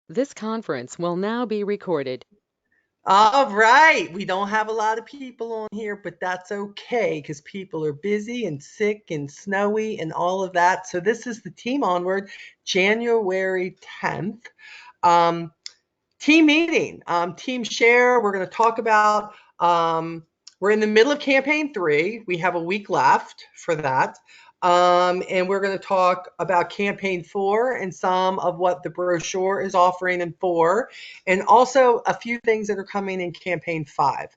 This conference will now be recorded. All right. We don't have a lot of people on here, but that's okay because people are busy and sick and snowy and all of that. So this is the Team Onward, January 10th. Um, Team meeting, team share. We're going to talk about, we're in the middle of campaign 3. We have a week left for that. And we're going to talk about campaign 4 and some of what the brochure is offering in 4, and also a few things that are coming in campaign 5.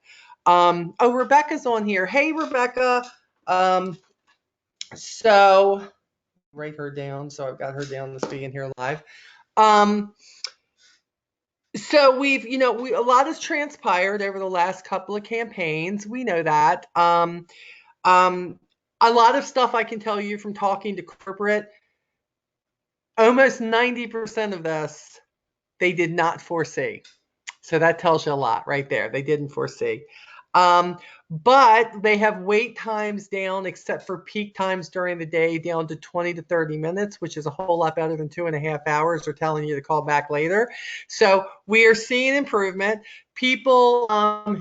Oh, Rebecca's on here. Hey, Rebecca. Um, so write her down. So I've got her down to being here live. Um, So a lot has transpired over the last couple of campaigns. We know that. Um, a lot of stuff I can tell you from talking to corporate, almost 90% of this they did not foresee. So that tells you a lot right there. They didn't foresee. Um, but they have wait times down, except for peak times during the day, down to 20 to 30 minutes, which is a whole lot better than 2.5 hours. They're telling you to call back later. So we are seeing improvement. People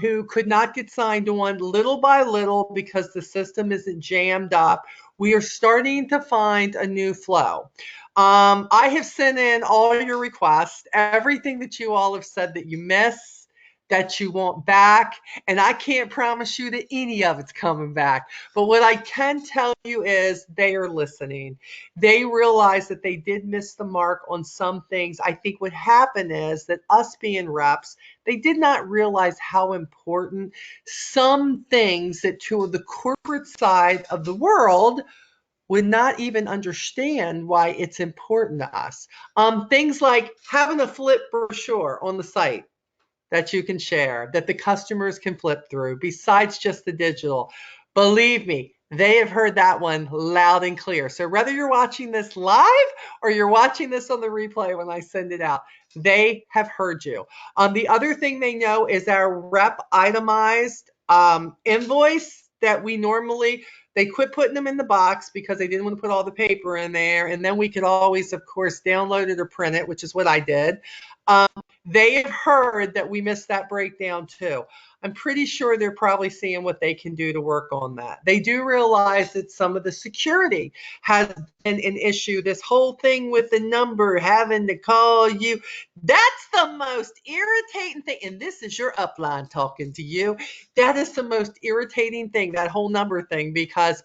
who could not get signed on little by little because the system isn't jammed up, we are starting to find a new flow. I have sent in all your requests, everything that you all have said that you miss, that you want back, and I can't promise you that any of it's coming back. But what I can tell you is they are listening. They realize that they did miss the mark on some things. I think what happened is that us being reps, they did not realize how important some things that to the corporate side of the world would not even understand why it's important to us. Things like having a flip brochure on the site that you can share, that the customers can flip through, besides just the digital. Believe me, they have heard that one loud and clear. So whether you're watching this live or you're watching this on the replay when I send it out, they have heard you. The other thing they know is our rep itemized invoice that we normally, they quit putting them in the box because they didn't want to put all the paper in there. And then we could always, of course, download it or print it, which is what I did. Um, they have heard that we missed that breakdown too. I'm pretty sure they're probably seeing what they can do to work on that. They do realize that some of the security has been an issue. This whole thing with the number having to call you, that's the most irritating thing. And this is your upline talking to you. That is the most irritating thing, that whole number thing,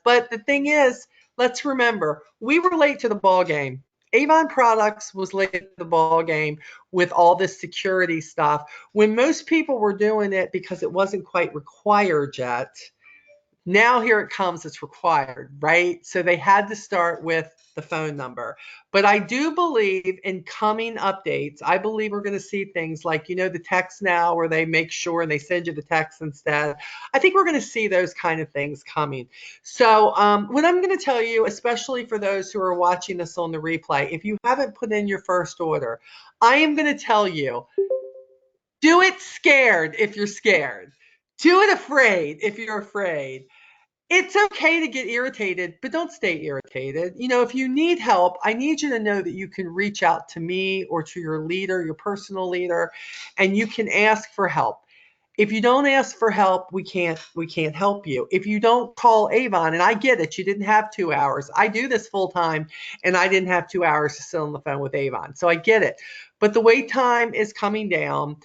but the thing is, let's remember, we were late to the ball game. Avon Products was late to the ball game with all this security stuff when most people were doing it because it wasn't quite required yet. Now here it comes, it's required, right? So they had to start with the phone number. But I do believe in coming updates. I believe we're going to see things like, the text now where they make sure and they send you the text instead. I think we're going to see those kind of things coming. So what I'm going to tell you, especially for those who are watching this on the replay, if you haven't put in your first order, I am going to tell you, do it scared if you're scared. Do it afraid if you're afraid. It's okay to get irritated, but don't stay irritated. If you need help, I need you to know that you can reach out to me or to your leader, your personal leader, and you can ask for help. If you don't ask for help, we can't help you. If you don't call Avon, and I get it, you didn't have 2 hours. I do this full time, and I didn't have 2 hours to sit on the phone with Avon, so I get it. But the wait time is coming down.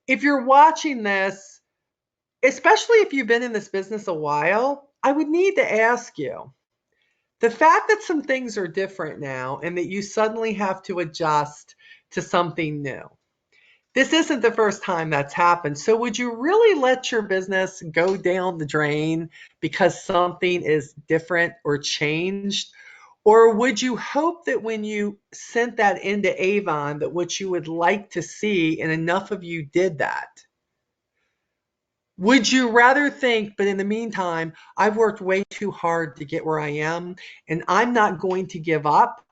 If you're watching this, especially if you've been in this business a while, I would need to ask you, the fact that some things are different now and that you suddenly have to adjust to something new. This isn't the first time that's happened. So would you really let your business go down the drain because something is different or changed? Or would you hope that when you sent that into Avon, that what you would like to see, and enough of you did that? Would you rather think, but in the meantime, I've worked way too hard to get where I am, and I'm not going to give up.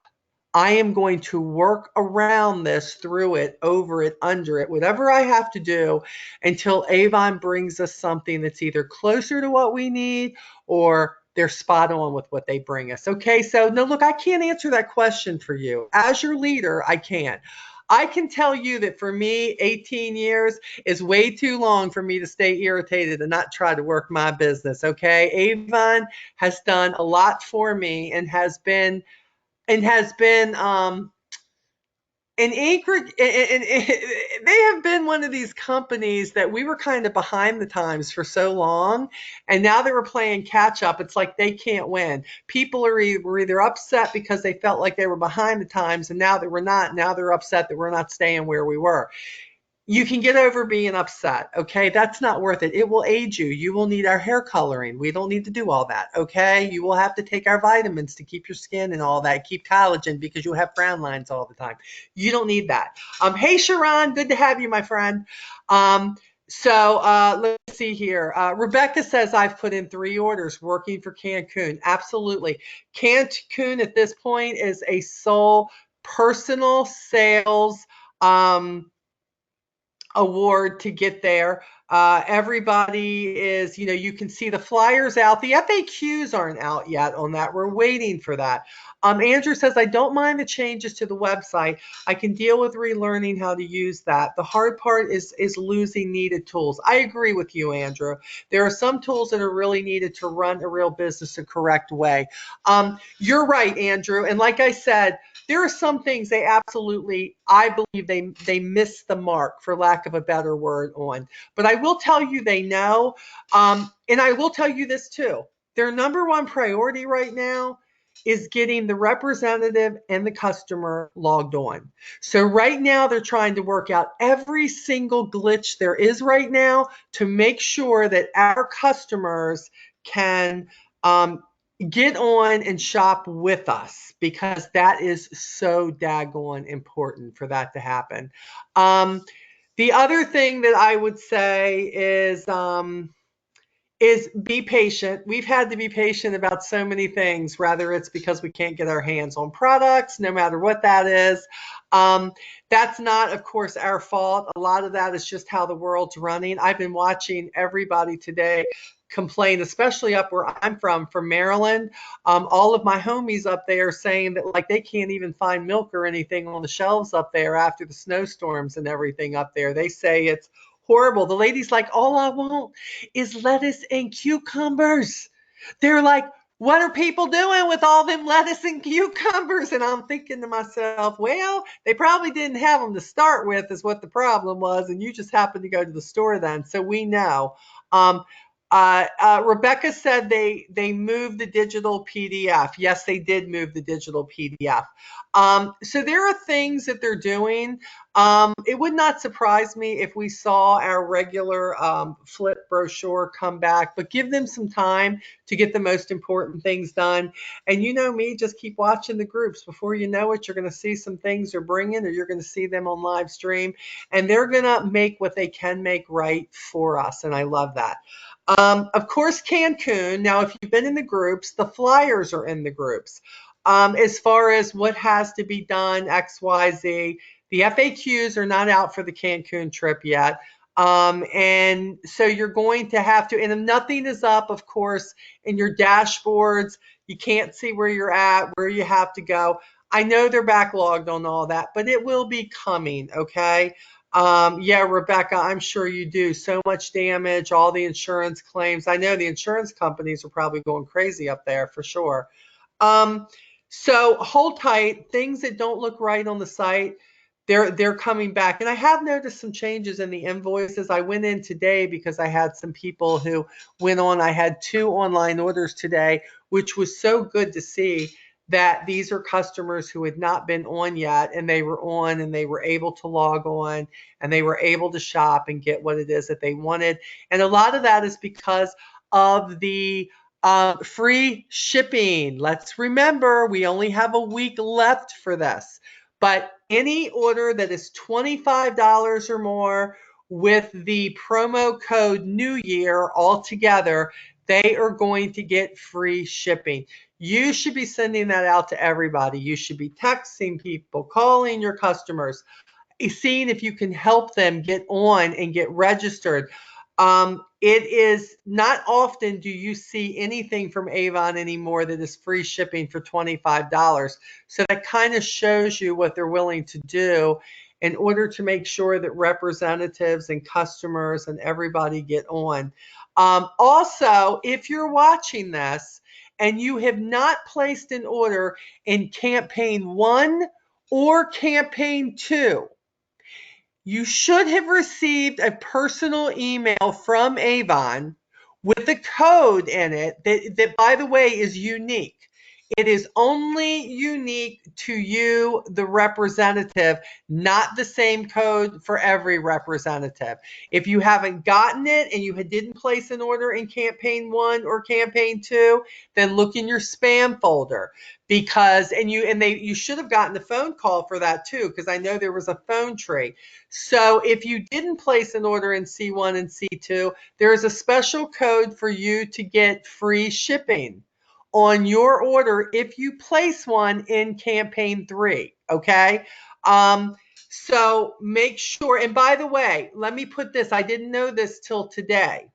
I am going to work around this, through it, over it, under it, whatever I have to do until Avon brings us something that's either closer to what we need or they're spot on with what they bring us. Okay, so no, look, I can't answer that question for you. As your leader, I can't. I can tell you that for me, 18 years is way too long for me to stay irritated and not try to work my business. Okay. Avon has done a lot for me and has been an Anchorage, and they have been one of these companies that we were kind of behind the times for so long, and now that we're playing catch up, it's like they can't win. People were either upset because they felt like they were behind the times, and now that we're not, now they're upset that we're not staying where we were. You can get over being upset, okay? That's not worth it. It will age you. You will need our hair coloring. We don't need to do all that, okay? You will have to take our vitamins to keep your skin and all that, keep collagen because you'll have frown lines all the time. You don't need that. Hey, Sharon, good to have you, my friend. Let's see here. Rebecca says I've put in 3 orders working for Cancun. Absolutely. Cancun at this point is a sole personal sales award to get there. Everybody is, you can see the flyers out. The FAQs aren't out yet on that. We're waiting for that. Andrew says, I don't mind the changes to the website. I can deal with relearning how to use that. The hard part is losing needed tools. I agree with you, Andrew. There are some tools that are really needed to run a real business the correct way. You're right, Andrew. And like I said, there are some things they absolutely, I believe they miss the mark, for lack of a better word, on. But I will tell you they know. And I will tell you this too. Their number one priority right now is getting the representative and the customer logged on. So right now they're trying to work out every single glitch there is right now to make sure that our customers can get on and shop with us, because that is so daggone important for that to happen. The other thing that I would say is be patient. We've had to be patient about so many things, whether it's because we can't get our hands on products, no matter what that is. Um, that's not, of course, our fault. A lot of that is just how the world's running. I've been watching everybody today complain, especially up where I'm from Maryland. All of my homies up there saying that like they can't even find milk or anything on the shelves up there after the snowstorms and everything up there. They say it's horrible. The lady's like, all I want is lettuce and cucumbers. They're like, what are people doing with all them lettuce and cucumbers? And I'm thinking to myself, well, they probably didn't have them to start with, is what the problem was. And you just happened to go to the store then. So we know. Um, Rebecca said they moved the digital PDF. Yes, they did move the digital PDF. So there are things that they're doing. It would not surprise me if we saw our regular flip brochure come back, but give them some time to get the most important things done. And you know me, just keep watching the groups. Before you know it, you're going to see some things they're bringing, or you're going to see them on live stream, and they're going to make what they can make right for us. And I love that. Of course, Cancun. Now, if you've been in the groups, the flyers are in the groups. As far as what has to be done, X, Y, Z, the FAQs are not out for the Cancun trip yet. And so you're going to have to, and if nothing is up, of course, in your dashboards. You can't see where you're at, where you have to go. I know they're backlogged on all that, but it will be coming, okay? Yeah, Rebecca, I'm sure you do. So much damage, all the insurance claims. I know the insurance companies are probably going crazy up there for sure. Um, so hold tight. Things that don't look right on the site, they're coming back. And I have noticed some changes in the invoices. I went in today because I had some people who went on. I had 2 online orders today, which was so good to see that these are customers who had not been on yet, and they were on and they were able to log on and they were able to shop and get what it is that they wanted. And a lot of that is because of the free shipping. Let's remember, we only have a week left for this. But any order that is $25 or more with the promo code New Year altogether, they are going to get free shipping. You should be sending that out to everybody. You should be texting people, calling your customers, seeing if you can help them get on and get registered. It is not often do you see anything from Avon anymore that is free shipping for $25. So that kind of shows you what they're willing to do. in order to make sure that representatives and customers and everybody get on. Also, if you're watching this and you have not placed an order in campaign 1 or campaign 2, you should have received a personal email from Avon with a code in it that, by the way, is unique. It is only unique to you, the representative, not the same code for every representative. If you haven't gotten it and you didn't place an order in campaign 1 or campaign 2, then look in your spam folder, because you should have gotten a phone call for that too, because I know there was a phone tree. So if you didn't place an order in C1 and C2, there is a special code for you to get free shipping on your order if you place one in campaign 3, okay? So make sure, and by the way, let me put this, I didn't know this till today.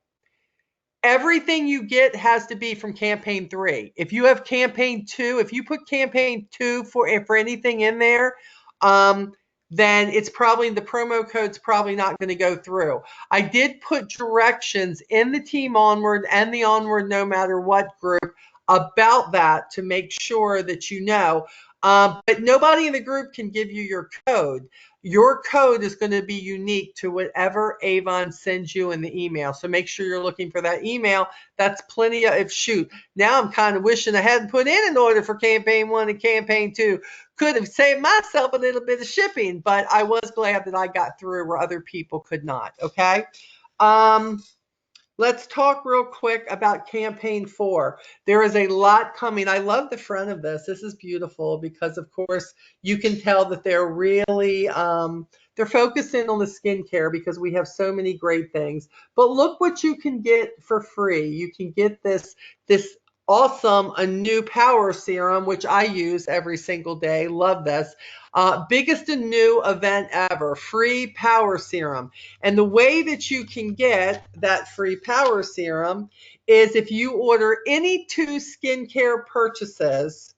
Everything you get has to be from campaign 3. If you have campaign 2, if you put campaign 2 for anything in there, then it's probably, the promo code's probably not going to go through. I did put directions in the Team Onward and the Onward No Matter What group about that to make sure that you know. But nobody in the group can give you your code. Your code is going to be unique to whatever Avon sends you in the email. So make sure you're looking for that email. That's plenty of, shoot, now I'm kind of wishing I hadn't put in an order for campaign 1 and campaign 2. Could have saved myself a little bit of shipping, but I was glad that I got through where other people could not, okay? Let's talk real quick about campaign 4. There is a lot coming. I love the front of this. This is beautiful because, of course, you can tell that they're really, they're focusing on the skincare because we have so many great things. But look what you can get for free. You can get this awesome, a new power serum, which I use every single day. Love this. Biggest and new event ever, free power serum. And the way that you can get that free power serum is if you order any 2 skincare purchases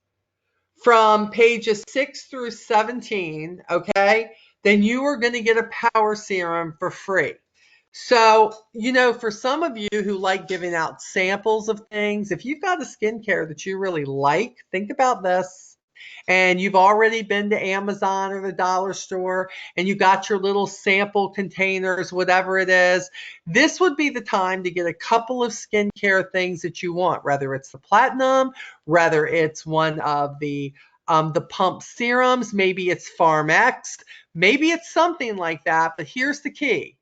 from pages 6 through 17, okay, then you are going to get a power serum for free. So, for some of you who like giving out samples of things, if you've got a skincare that you really like, think about this. And you've already been to Amazon or the dollar store and you got your little sample containers, whatever it is, this would be the time to get a couple of skincare things that you want, whether it's the platinum, whether it's one of the pump serums, maybe it's PharmX, maybe it's something like that. But here's the key.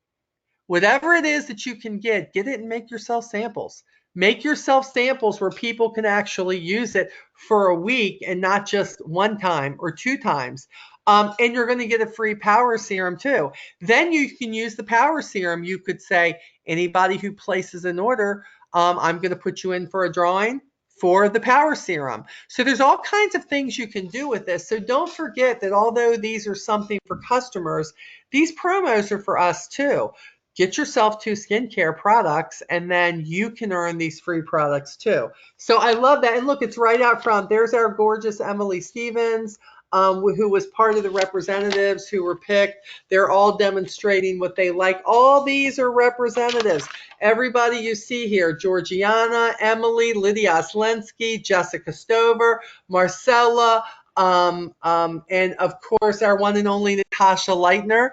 Whatever it is that you can get it and make yourself samples. Make yourself samples where people can actually use it for a week and not just one time or 2 times. And you're going to get a free power serum too. Then you can use the power serum. You could say, anybody who places an order, I'm going to put you in for a drawing for the power serum. So there's all kinds of things you can do with this. So don't forget that although these are something for customers, these promos are for us too. Get yourself 2 skincare products, and then you can earn these free products too. So I love that. And look, it's right out front. There's our gorgeous Emily Stevens, who was part of the representatives who were picked. They're all demonstrating what they like. All these are representatives. Everybody you see here, Georgiana, Emily, Lydia Oslensky, Jessica Stover, Marcella, and of course our one and only Natasha Leitner.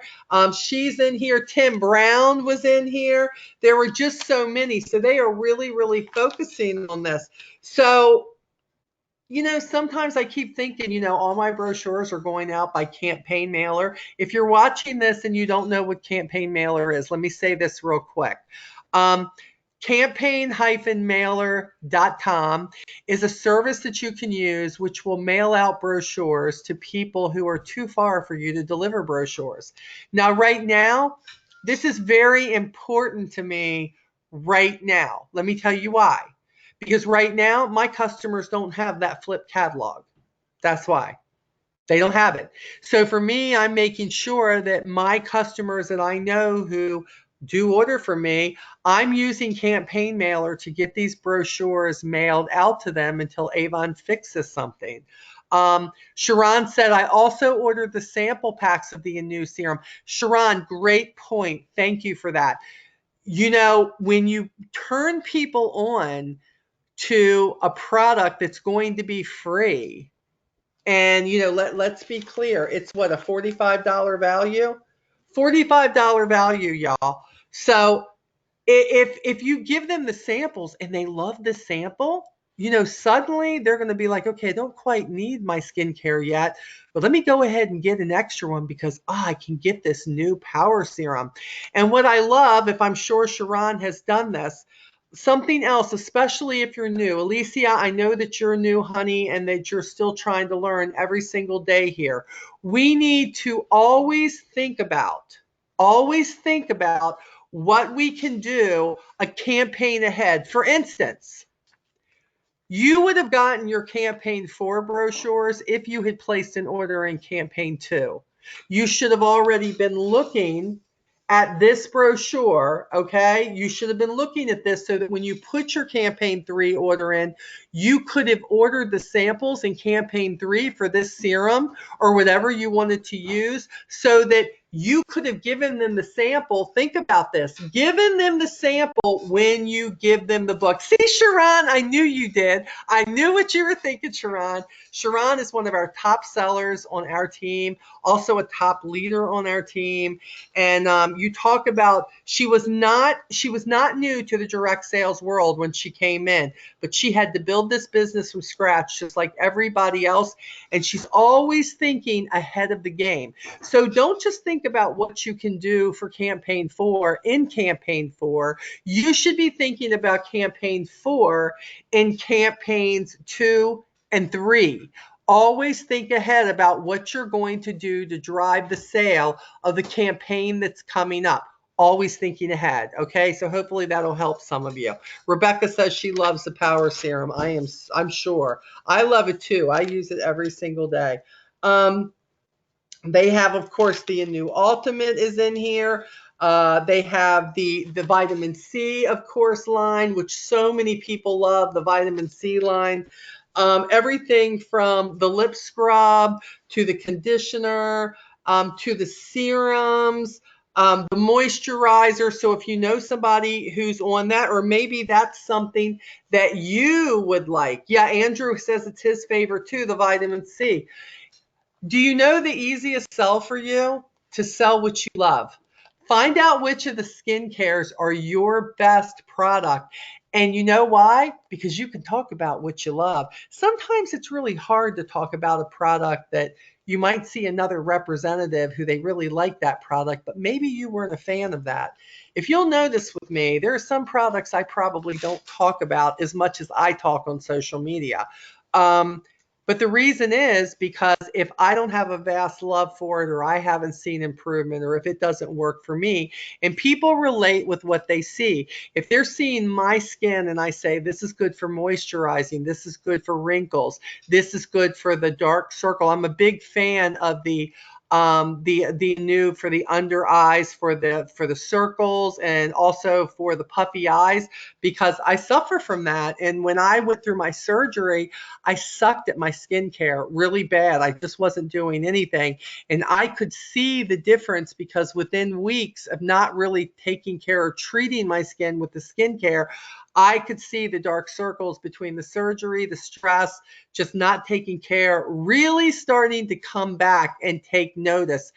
She's in here. Tim Brown was in here. There were just so many. So they are really, really focusing on this. So, sometimes I keep thinking, all my brochures are going out by campaign mailer. If you're watching this and you don't know what campaign mailer is, let me say this real quick. Campaign-mailer.com is a service that you can use which will mail out brochures to people who are too far for you to deliver brochures. Now, right now, this is very important to me right now. Let me tell you why. Because right now, my customers don't have that flipped catalog. That's why. They don't have it. So for me, I'm making sure that my customers that I know who do order for me, I'm using campaign mailer to get these brochures mailed out to them until Avon fixes something. Sharon said, I also ordered the sample packs of the new serum. Sharon, great point. Thank you for that. You know, when you turn people on to a product that's going to be free, and you know, let's be clear, it's what, a $45 value? $45 value, y'all. So if you give them the samples and they love the sample, you know, suddenly they're going to be like, okay, I don't quite need my skincare yet, but let me go ahead and get an extra one because I can get this new power serum. And what I love, if I'm sure Sharon has done this, something else, especially if you're new. Alicia, I know that you're new, honey, and that you're still trying to learn every single day here. We need to always think about what we can do a campaign ahead. For instance, you would have gotten your campaign 4 brochures if you had placed an order in campaign 2. You should have already been looking at this brochure, okay? You should have been looking at this so that when you put your campaign 3 order in, you could have ordered the samples in campaign 3 for this serum or whatever you wanted to use so that you could have given them the sample. Think about this. Given them the sample when you give them the book. See, Sharon, I knew you did. I knew what you were thinking, Sharon. Sharon is one of our top sellers on our team, also a top leader on our team. And you talk about she was not new to the direct sales world when she came in, but she had to build this business from scratch just like everybody else. And she's always thinking ahead of the game. So don't just think about what you can do for campaign 4 in campaign 4. You should be thinking about campaign 4 in campaigns 2 and 3. Always think ahead about what you're going to do to drive the sale of the campaign that's coming up. Always thinking ahead. Okay, so hopefully that'll help some of you. Rebecca says she loves the power serum. I'm sure. I love it too. I use it every single day. They have, of course, the new Ultimate is in here. They have the vitamin C, of course, line, which so many people love, the vitamin C line. Everything from the lip scrub to the conditioner to the serums, the moisturizer. So if you know somebody who's on that, or maybe that's something that you would like. Yeah, Andrew says it's his favorite too, the vitamin C. Do you know the easiest sell for you? To sell what you love. Find out which of the skincares are your best product. And you know why? Because you can talk about what you love. Sometimes it's really hard to talk about a product that you might see another representative who they really like that product, but maybe you weren't a fan of that. If you'll notice with me, there are some products I probably don't talk about as much as I talk on social media. But the reason is because if I don't have a vast love for it, or I haven't seen improvement, or if it doesn't work for me, and people relate with what they see. If they're seeing my skin and I say, this is good for moisturizing, this is good for wrinkles, this is good for the dark circle. I'm a big fan of the new for the under eyes, for the circles, and also for the puffy eyes, because I suffer from that. And when I went through my surgery, I sucked at my skincare really bad. I just wasn't doing anything. And I could see the difference because within weeks of not really taking care or treating my skin with the skincare, I could see the dark circles between the surgery, the stress, just not taking care, really starting to come back and take notice.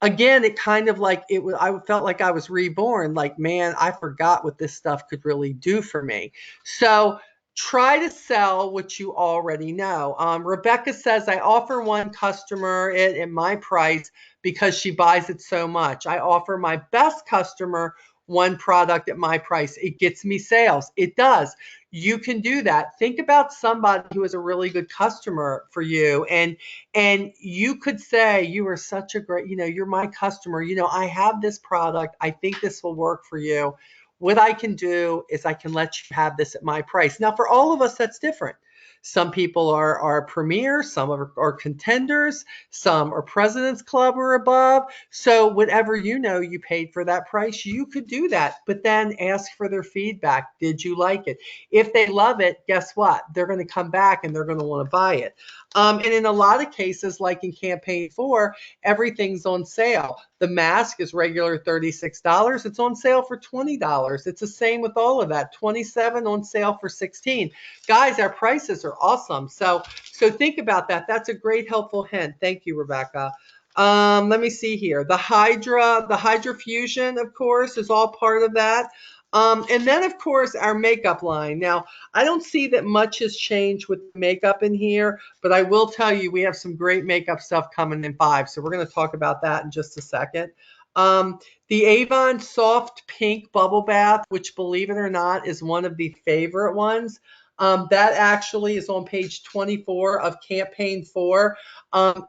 Again, it kind of like it was, I felt like I was reborn. Like, man, I forgot what this stuff could really do for me. So try to sell what you already know. Rebecca says, I offer one customer it at my price because she buys it so much. I offer my best customer one product at my price. It gets me sales. It does. You can do that. Think about somebody who is a really good customer for you, and you could say, you are such a great, you're my customer. I have this product. I think this will work for you. What I can do is I can let you have this at my price. Now, for all of us, that's different. Some people are premier, some are contenders, some are President's Club or above. So whatever you paid for that price, you could do that. But then ask for their feedback. Did you like it? If they love it, guess what? They're going to come back and they're going to want to buy it. And in a lot of cases, like in campaign 4, everything's on sale. The mask is regular $36. It's on sale for $20. It's the same with all of that. $27 on sale for $16. Guys, our prices are awesome. So think about that. That's a great helpful hint. Thank you, Rebecca. Let me see here. The Hydra Fusion, of course, is all part of that. And then, of course, our makeup line. Now, I don't see that much has changed with makeup in here, but I will tell you we have some great makeup stuff coming in 5. So we're going to talk about that in just a second. The Avon Soft Pink Bubble Bath, which, believe it or not, is one of the favorite ones. That actually is on page 24 of campaign 4.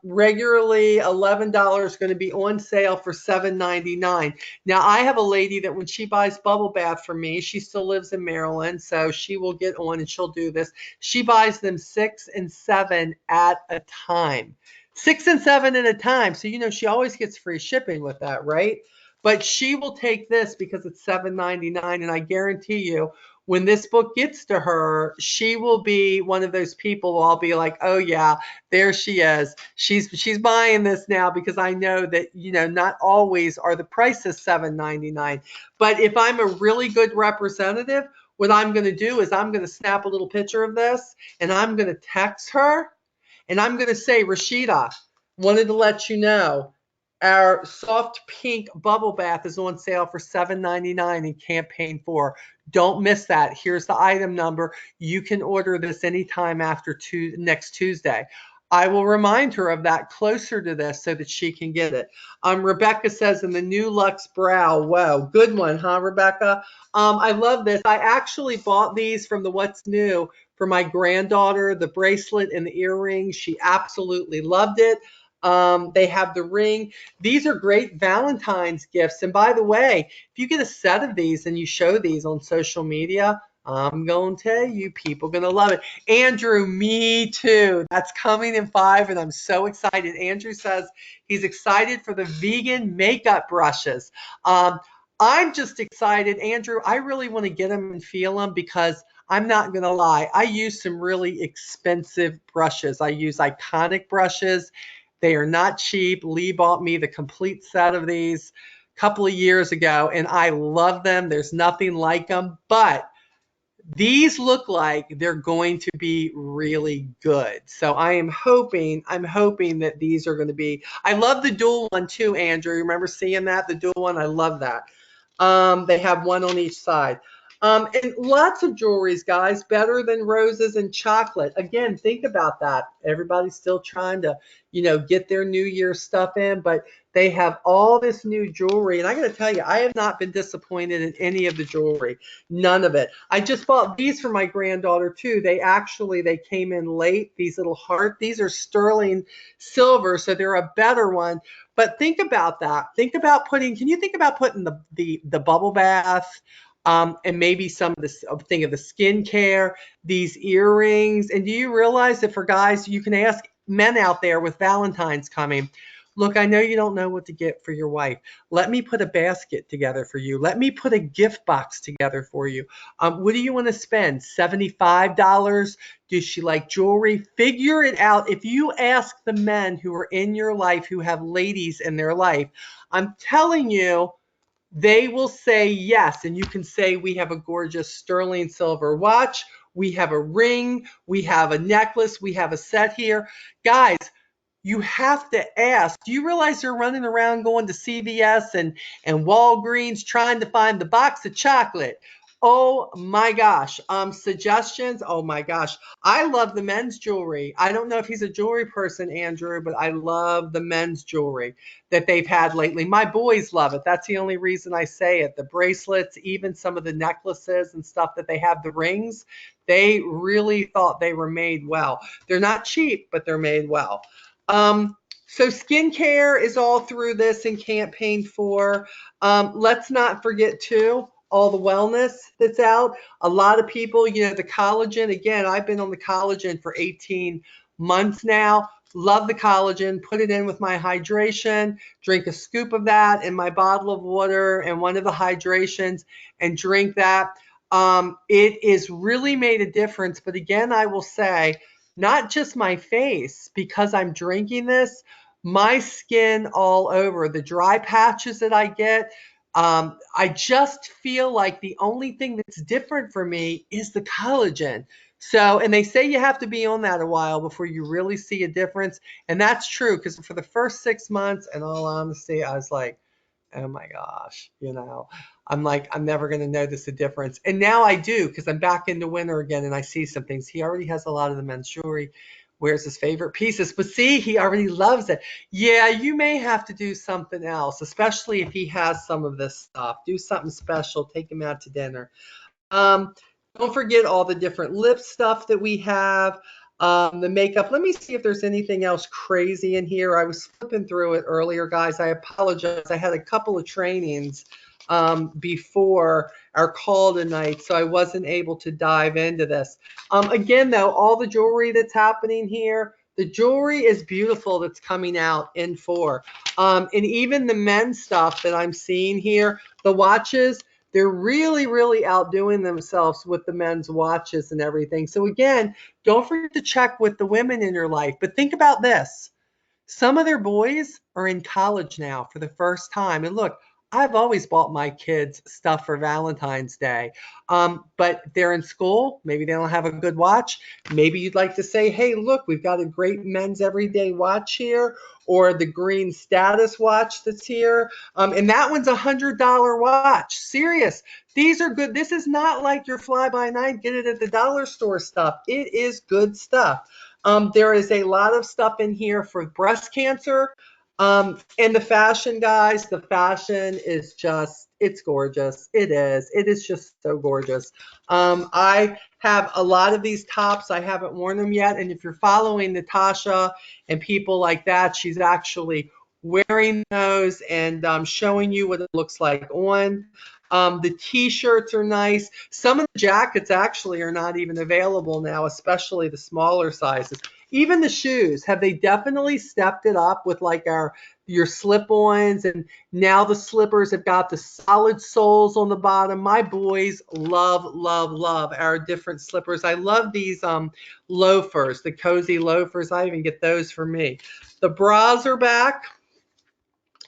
Regularly $11, going to be on sale for $7.99. Now, I have a lady that when she buys bubble bath from me, she still lives in Maryland, so she will get on and she'll do this. She buys them 6 and 7 at a time. 6 and 7 at a time. So, she always gets free shipping with that, right? But she will take this because it's $7.99, and I guarantee you, when this book gets to her, she will be one of those people who I'll be like, oh yeah, there she is. She's buying this now because I know that, not always are the prices $7.99. But if I'm a really good representative, what I'm going to do is I'm going to snap a little picture of this and I'm going to text her and I'm going to say, Rashida, wanted to let you know our soft pink bubble bath is on sale for $7.99 in campaign 4. Don't miss that. Here's the item number. You can order this anytime after next Tuesday. I will remind her of that closer to this so that she can get it. Rebecca says in the new Luxe Brow. Whoa, good one, huh, Rebecca? I love this. I actually bought these from the What's New for my granddaughter, the bracelet and the earrings. She absolutely loved it. They have the ring. These are great Valentine's gifts. And by the way, if you get a set of these and you show these on social media, I'm going to tell you, people are going to love it. Andrew, me too. That's coming in 5, and I'm so excited. Andrew says he's excited for the vegan makeup brushes. I'm just excited. Andrew, I really want to get them and feel them because I'm not going to lie. I use some really expensive brushes. I use Iconic brushes. They are not cheap. Lee bought me the complete set of these a couple of years ago, and I love them. There's nothing like them, but these look like they're going to be really good. So I'm hoping that these are going to be. I love the dual one too, Andrew. Remember seeing that? The dual one, I love that. They have one on each side. And lots of jewelries, guys, better than roses and chocolate. Again, think about that. Everybody's still trying to, get their New Year stuff in, but they have all this new jewelry. And I got to tell you, I have not been disappointed in any of the jewelry. None of it. I just bought these for my granddaughter too. They came in late. These little these are sterling silver, so they're a better one. But think about that. Can you think about putting the bubble bath, and maybe some of the skincare, these earrings. And do you realize that for guys, you can ask men out there with Valentine's coming, look, I know you don't know what to get for your wife. Let me put a basket together for you. Let me put a gift box together for you. What do you want to spend? $75? Does she like jewelry? Figure it out. If you ask the men who are in your life, who have ladies in their life, I'm telling you, they will say yes. And you can say, we have a gorgeous sterling silver watch. We have a ring. We have a necklace. We have a set here. Guys, you have to ask. Do you realize they're running around going to CVS and Walgreens trying to find the box of chocolate? Oh my gosh. Suggestions. Oh my gosh. I love the men's jewelry. I don't know if he's a jewelry person, Andrew, but I love the men's jewelry that they've had lately. My boys love it. That's the only reason I say it. The bracelets, even some of the necklaces and stuff that they have, the rings, they really thought they were made well. They're not cheap, but they're made well. So skincare is all through this in campaign 4. Let's not forget too, all the wellness that's out. A lot of people, the collagen, again, I've been on the collagen for 18 months now. Love the collagen, put it in with my hydration, drink a scoop of that in my bottle of water and one of the hydrations and drink that. It is really made a difference. But again, I will say, not just my face, because I'm drinking this, my skin all over, the dry patches that I get. I just feel like the only thing that's different for me is the collagen. So, and they say you have to be on that a while before you really see a difference. And that's true, because for the first 6 months, in all honesty, I was like, oh my gosh, I'm like, I'm never going to notice a difference. And now I do, because I'm back into winter again and I see some things. He already has a lot of the men's jewelry, wears his favorite pieces, but see, he already loves it. Yeah, you may have to do something else, especially if he has some of this stuff. Do something special, take him out to dinner. Um, don't forget all the different lip stuff that we have. The makeup. Let me see if there's anything else crazy in here. I was flipping through it earlier, guys. I apologize. I had a couple of trainings before our call tonight, so I wasn't able to dive into this. Again, though, all the jewelry that's happening here, the jewelry is beautiful that's coming out in 4. And even the men's stuff that I'm seeing here, the watches, they're really, really outdoing themselves with the men's watches and everything. So again, don't forget to check with the women in your life. But think about this. Some of their boys are in college now for the first time. And look, I've always bought my kids stuff for Valentine's Day. But they're in school. Maybe they don't have a good watch. Maybe you'd like to say, hey, look, we've got a great men's everyday watch here, or the green status watch that's here. And that one's $100 watch. Serious. These are good. This is not like your fly-by-night, get it at the dollar store stuff. It is good stuff. There is a lot of stuff in here for breast cancer. And the fashion, guys, the fashion is just, it's gorgeous. It is. It is just so gorgeous. I have a lot of these tops. I haven't worn them yet. And if you're following Natasha and people like that, she's actually wearing those and showing you what it looks like on. The t-shirts are nice. Some of the jackets actually are not even available now, especially the smaller sizes. Even the shoes, have they definitely stepped it up with like your slip-ons, and now the slippers have got the solid soles on the bottom. My boys love, love, love our different slippers. I love these loafers, the cozy loafers. I even get those for me. The bras are back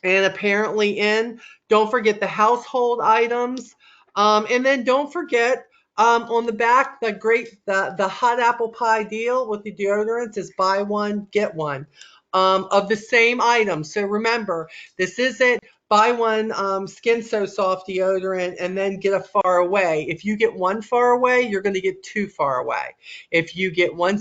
and apparently in. Don't forget the household items. And then don't forget on the back, the hot apple pie deal with the deodorants is buy one, get one of the same item. So remember, this isn't buy one Skin So Soft deodorant and then get a far away. If you get one far away, you're going to get 2 far away. If you get one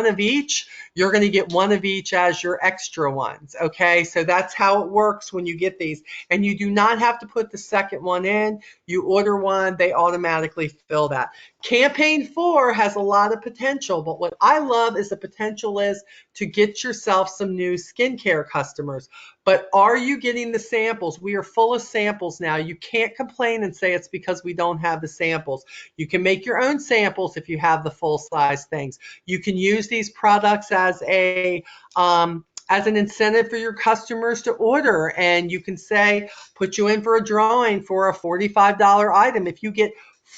of each, you're going to get one of each as your extra ones. Okay, so that's how it works when you get these. And you do not have to put the second one in. You order one, they automatically fill that. Campaign 4 has a lot of potential, but what I love is the potential is to get yourself some new skincare customers. But are you getting the samples? We are full of samples now. You can't complain and say it's because we don't have the samples. You can make your own samples if you have the full size things. You can use these products as an incentive for your customers to order, and you can say, put you in for a drawing for a $45 item. If you get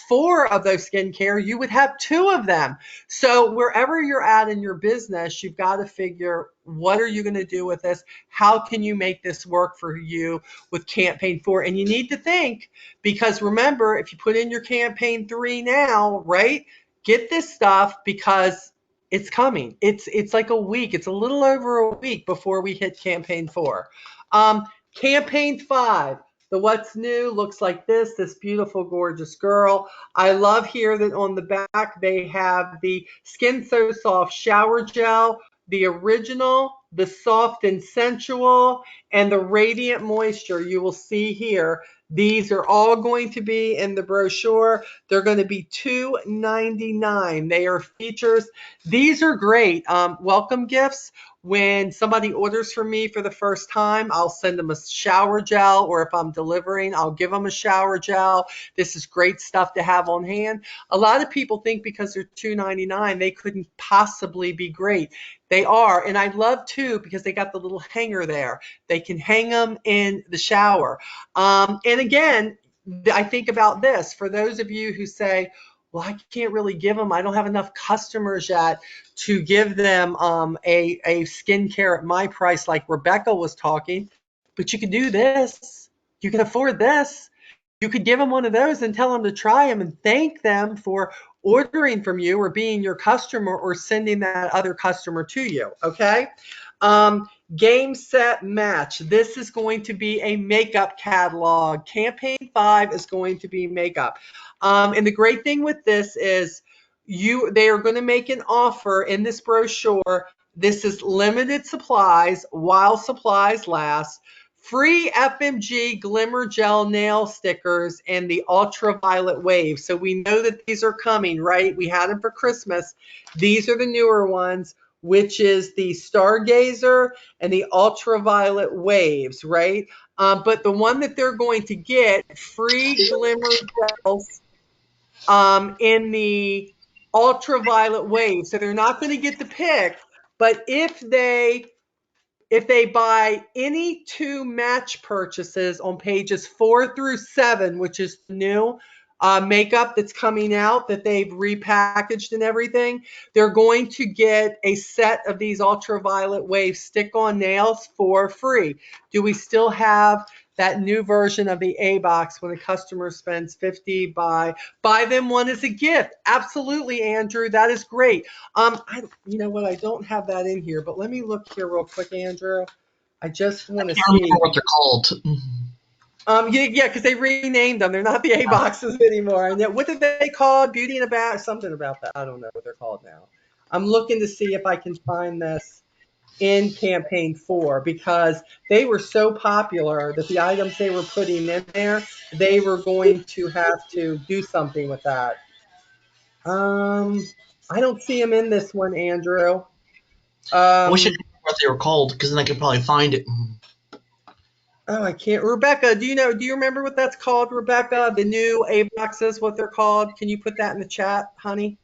4 of those skincare, you would have 2 of them. So wherever you're at in your business, you've got to figure, what are you going to do with this? How can you make this work for you with campaign 4? And you need to think, because remember, if you put in your campaign 3 now, right, get this stuff because it's coming. It's like a week. It's a little over a week before we hit campaign 4. Campaign 5. The what's new looks like this beautiful, gorgeous girl. I love here that on the back they have the Skin So Soft Shower Gel, the original, the soft and sensual, and the radiant moisture. You will see here These are all going to be in the brochure. They're going to be $2.99. They are features. These are great. Welcome gifts. When somebody orders from me for the first time, I'll send them a shower gel, or if I'm delivering, I'll give them a shower gel. This is great stuff to have on hand. A lot of people think because they're $2.99, they couldn't possibly be great. They are, and I love too because they got the little hanger there. They can hang them in the shower. And again, I think about this for those of you who say, well, I can't really give them, I don't have enough customers yet to give them a skincare at my price like Rebecca was talking, but you can do this. You can afford this. You could give them one of those and tell them to try them and thank them for ordering from you or being your customer or sending that other customer to you. Okay. Game, set, match. This is going to be a makeup catalog. Campaign 5 is going to be makeup. And the great thing with this is they are going to make an offer in this brochure. This is limited supplies while supplies last. Free FMG Glimmer Gel Nail Stickers and the Ultraviolet Wave. So we know that these are coming, right? We had them for Christmas. These are the newer ones, which is the Stargazer and the Ultraviolet Waves, right? But the one that they're going to get, free Glimmer Gels in the Ultraviolet Wave. So they're not going to get the pick, but if they buy any 2 match purchases on pages 4 through 7, which is new makeup that's coming out that they've repackaged and everything, they're going to get a set of these Ultraviolet Wave stick-on nails for free. Do we still have that new version of the A box when a customer spends $50 buy them one as a gift? Absolutely, Andrew. That is great. You know what? I don't have that in here, but let me look here real quick, Andrew. I just want to I can't see. remember what they're called. Yeah, because they renamed them. They're not the A boxes anymore. And what did they call Beauty in a Bag? Something about that. I don't know what they're called now. I'm looking to see if I can find this in campaign 4 because they were so popular that the items they were putting in there, they were going to have to do something with that. I don't see them in this one, Andrew. I wish I could remember what they were called, because then I could probably find it. Oh, I can't. Rebecca, do you remember what that's called, Rebecca? The new A boxes, what they're called? Can you put that in the chat, honey?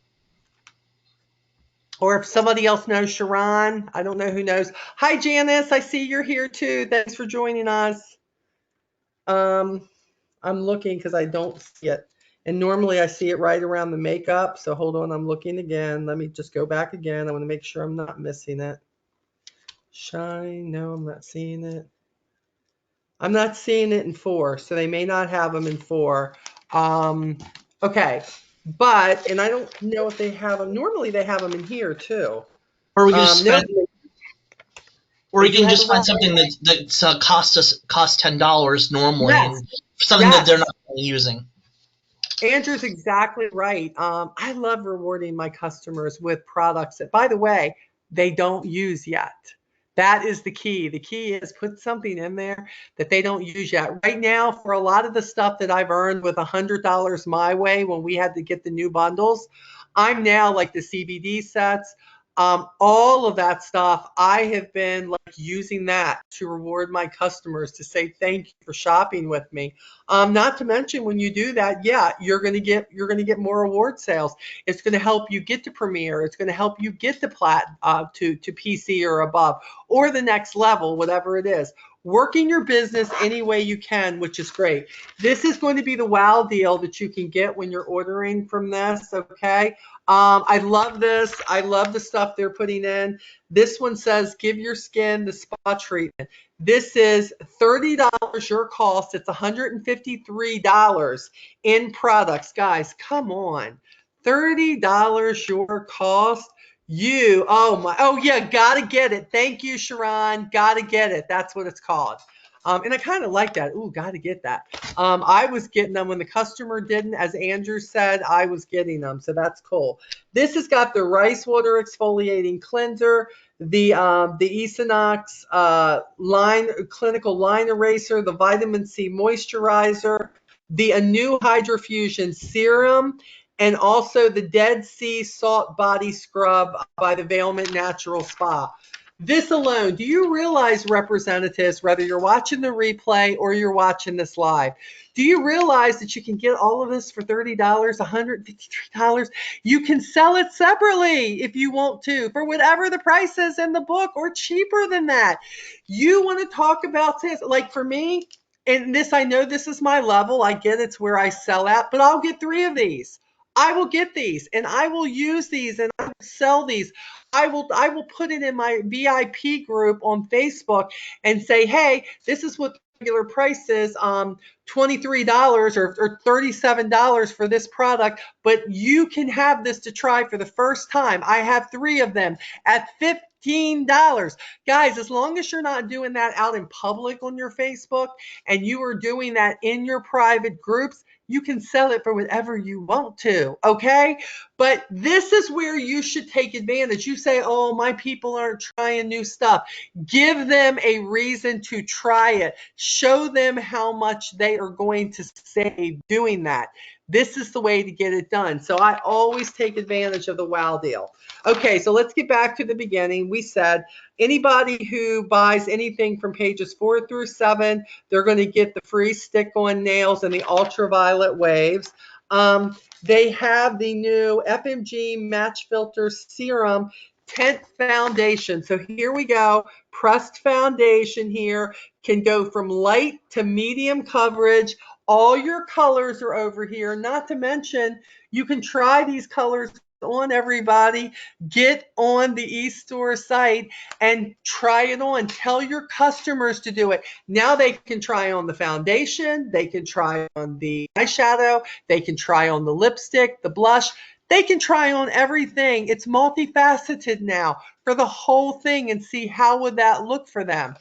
Or if somebody else knows, Sharon, I don't know who knows. Hi, Janice. I see you're here too. Thanks for joining us. I'm looking because I don't see it. And normally I see it right around the makeup. So hold on, I'm looking again. Let me just go back again. I want to make sure I'm not missing it. Shine. No, I'm not seeing it. I'm not seeing it in 4, so they may not have them in 4. Okay, and I don't know if they have them. Normally they have them in here too. Or we can just No, spend, or we they do can have just them find all. something that costs $10 normally, Yes, and something that they're yes. not really using. Andrew's exactly right. I love rewarding my customers with products that, by the way, they don't use yet. That is the key. The key is put something in there that they don't use yet. Right now, for a lot of the stuff that I've earned with $100 my way when we had to get the new bundles, I'm now like the CBD sets, all of that stuff. I have been like using that to reward my customers to say thank you for shopping with me. Not to mention when you do that, yeah, you're gonna get more reward sales. It's gonna help you get to Premier. It's gonna help you get to to PC or above, or the next level, whatever it is. Working your business any way you can, which is great. This is going to be the wow deal that you can get when you're ordering from this. Okay. I love this. I love the stuff they're putting in. This one says, give your skin the spa treatment. This is $30 your cost. It's $153 in products. Guys, come on. $30 your cost. Oh yeah, gotta get it. Thank you, Sharon. Gotta get it. That's what it's called. And I kind of like that. Ooh, got to get that. I was getting them when the customer didn't, as Andrew said, I was getting them. So that's cool. This has got the rice water exfoliating cleanser, the Esonox clinical line eraser, the vitamin C moisturizer, the Anew Hydrofusion serum, and also the Dead Sea Salt Body Scrub by the Vailment Natural Spa. This alone, do you realize, representatives, whether you're watching the replay or you're watching this live, do you realize that you can get all of this for $30, $153? You can sell it separately if you want to, for whatever the price is in the book, or cheaper than that. You want to talk about this, like for me, and this, I know this is my level. I get it's where I sell at, but I'll get 3 of these. I will get these, and I will use these, and I will sell these. I will put it in my VIP group on Facebook and say, hey, this is what the regular price is, $23 or $37 for this product, but you can have this to try for the first time. I have 3 of them at $15. Guys, as long as you're not doing that out in public on your Facebook and you are doing that in your private groups, you can sell it for whatever you want to, okay? But this is where you should take advantage. You say, oh, my people aren't trying new stuff. Give them a reason to try it. Show them how much they are going to save doing that. This is the way to get it done. So I always take advantage of the wow deal. Okay, so let's get back to the beginning. We said anybody who buys anything from pages 4 through 7, they're going to get the free stick-on nails and the ultraviolet waves. They have the new FMG Match Filter Serum Tint Foundation. So here we go. Pressed foundation here can go from light to medium coverage. All your colors are over here. Not to mention, you can try these colors on, everybody. Get on the eStore site and try it on. Tell your customers to do it. Now they can try on the foundation. They can try on the eyeshadow. They can try on the lipstick, the blush. They can try on everything. It's multifaceted now for the whole thing, and see how would that look for them.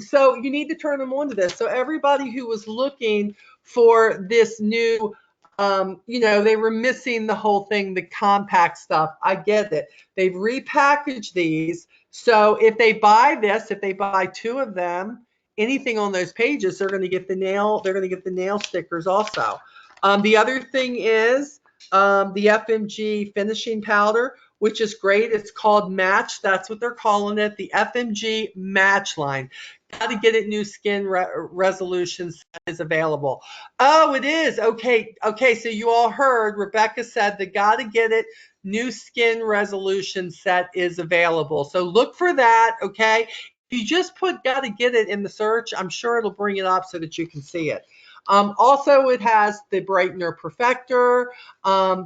So you need to turn them on to this. So everybody who was looking for this new, they were missing the whole thing, the compact stuff. I get it. They've repackaged these. So if they buy this, if they buy 2 of them, anything on those pages, they're going to get the nail stickers also. The other thing is the FMG finishing powder, which is great. It's called Match. That's what they're calling it, the FMG Match line. Got to get it. New skin resolution is available. Oh, it is. Okay. So you all heard Rebecca said the Got to Get It new skin resolution set is available. So look for that. Okay. If you just put Got to Get It in the search, I'm sure it'll bring it up so that you can see it. Also, it has the brightener perfector,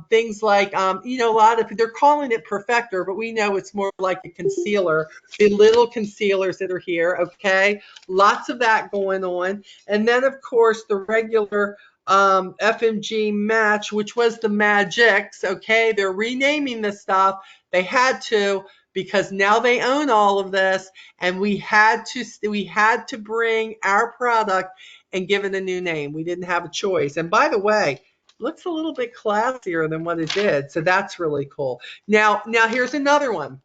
things like, a lot of, they're calling it perfector, but we know it's more like a concealer, the little concealers that are here, okay? Lots of that going on. And then, of course, the regular FMG Match, which was the Magics, okay? They're renaming this stuff. They had to, because now they own all of this, and we had to bring our product and give it a new name. We didn't have a choice. And by the way, it looks a little bit classier than what it did. So that's really cool. Now here's another one.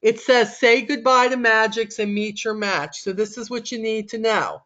It says, say goodbye to Magics and meet your match. So this is what you need to know.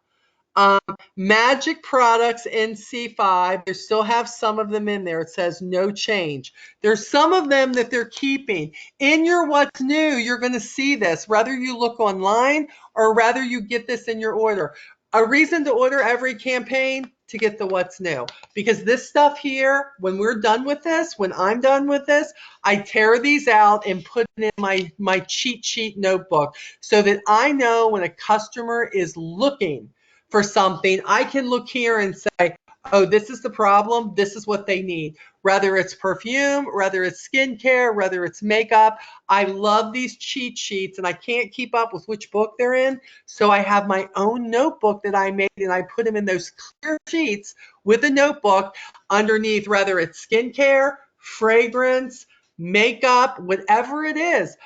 Magic products in C5, they still have some of them in there. It says no change. There's some of them that they're keeping. In your what's new, you're going to see this, whether you look online or whether you get this in your order. A reason to order every campaign, to get the what's new. Because this stuff here, when we're done with this, when I'm done with this, I tear these out and put it in my cheat sheet notebook so that I know when a customer is looking for something, I can look here and say, oh, this is the problem. This is what they need. Whether it's perfume, whether it's skincare, whether it's makeup. I love these cheat sheets, and I can't keep up with which book they're in. So I have my own notebook that I made, and I put them in those clear sheets with a notebook underneath, whether it's skincare, fragrance, makeup, whatever it is.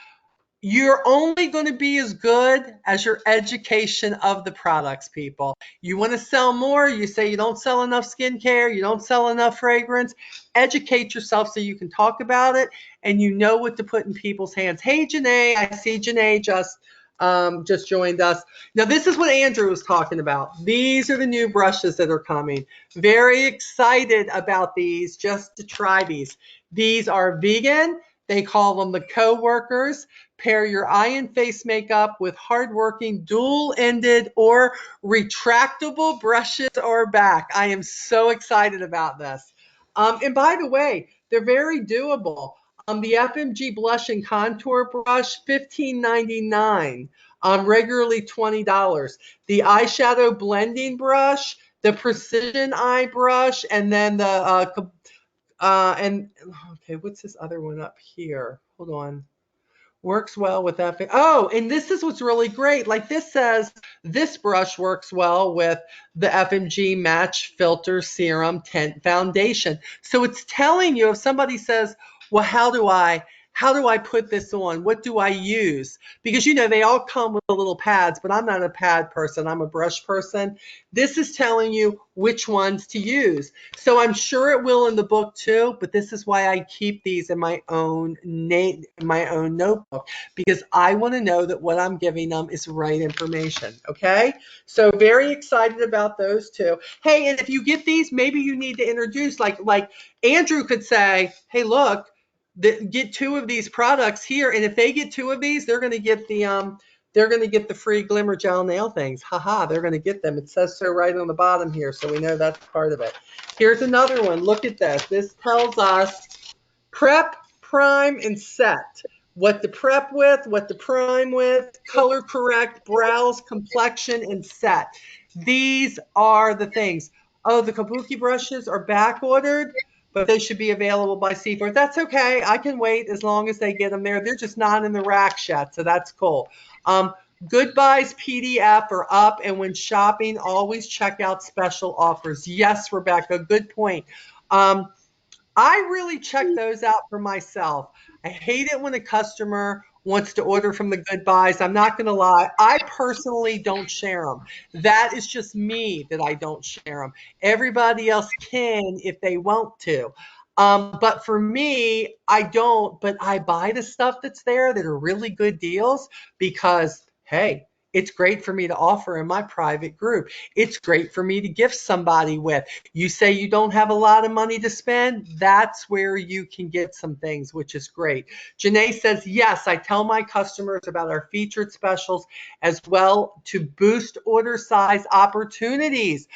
You're only going to be as good as your education of the products, people. You want to sell more, you say you don't sell enough skincare, you don't sell enough fragrance. Educate yourself so you can talk about it and you know what to put in people's hands. Hey, Janae, I see Janae just joined us. Now, this is what Andrew was talking about. These are the new brushes that are coming. Very excited about these, just to try these. These are vegan. They call them the co-workers. Pair your eye and face makeup with hardworking dual-ended or retractable brushes or back. I am so excited about this. And by the way, they're very doable. The FMG Blush and Contour Brush, $15.99. Regularly $20. The eyeshadow blending brush, the Precision Eye Brush, and then the okay, what's this other one up here? Hold on. Works well with that. Oh, and this is what's really great. Like this says, this brush works well with the FMG Match Filter Serum Tint Foundation. So it's telling you if somebody says, well, how do I put this on? What do I use? Because, you know, they all come with the little pads, but I'm not a pad person. I'm a brush person. This is telling you which ones to use. So I'm sure it will in the book too, but this is why I keep these in my own notebook, because I want to know that what I'm giving them is right information. Okay. So very excited about those two. Hey, and if you get these, maybe you need to introduce, like Andrew could say, hey, look, get two of these products here, and if they get two of these, they're going to get the free Glimmer Gel nail things. Haha, they're going to get them. It says so right on the bottom here, so we know that's part of it. Here's another one. Look at this. This tells us prep, prime, and set. What to prep with, what to prime with, color correct, brows, complexion, and set. These are the things. Oh, the kabuki brushes are back ordered, but they should be available by C4. That's okay. I can wait as long as they get them there. They're just not in the racks yet, so that's cool. Goodbyes PDF are up, and when shopping, always check out special offers. Yes, Rebecca, good point. I really check those out for myself. I hate it when a customer wants to order from the Goodbyes. I'm not going to lie. I personally don't share them. That is just me that I don't share them. Everybody else can if they want to. But for me, I don't, but I buy the stuff that's there that are really good deals because, hey, it's great for me to offer in my private group. It's great for me to gift somebody with. You say you don't have a lot of money to spend, that's where you can get some things, which is great. Janae says, yes, I tell my customers about our featured specials as well to boost order size opportunities.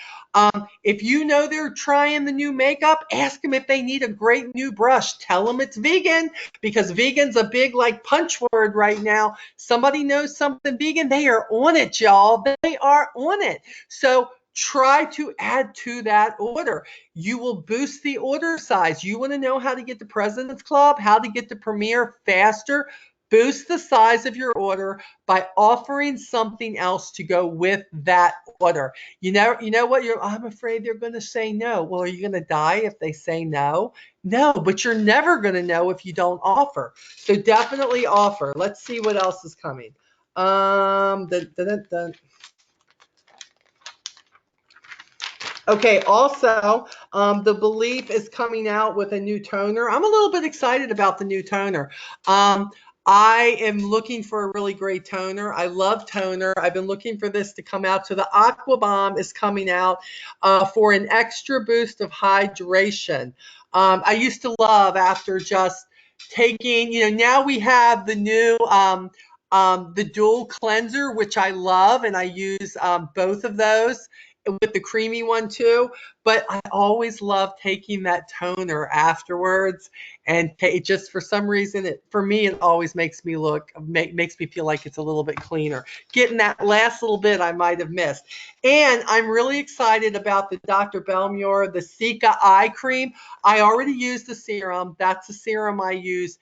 If you know they're trying the new makeup, ask them if they need a great new brush. Tell them it's vegan, because vegan's a big punch word right now. Somebody knows something vegan, they are on it, y'all. They are on it. So try to add to that order. You will boost the order size. You want to know how to get to President's Club, how to get to Premier faster? Boost the size of your order by offering something else to go with that order. You know what? I'm afraid they're going to say no. Well, are you going to die if they say no? No, but you're never going to know if you don't offer. So definitely offer. Let's see what else is coming. Okay, also, the Belief is coming out with a new toner. I'm a little bit excited about the new toner. I am looking for a really great toner. I love toner. I've been looking for this to come out. So the Aqua Bomb is coming out for an extra boost of hydration. I used to love, after just taking, now we have the new the dual cleanser, which I love, and I use both of those with the creamy one too. But I always love taking that toner afterwards, and it just, for some reason, for me, it always makes me makes me feel like it's a little bit cleaner. Getting that last little bit I might have missed. And I'm really excited about the Dr. Belmure, the Cica Eye Cream. I already used the serum. That's the serum I use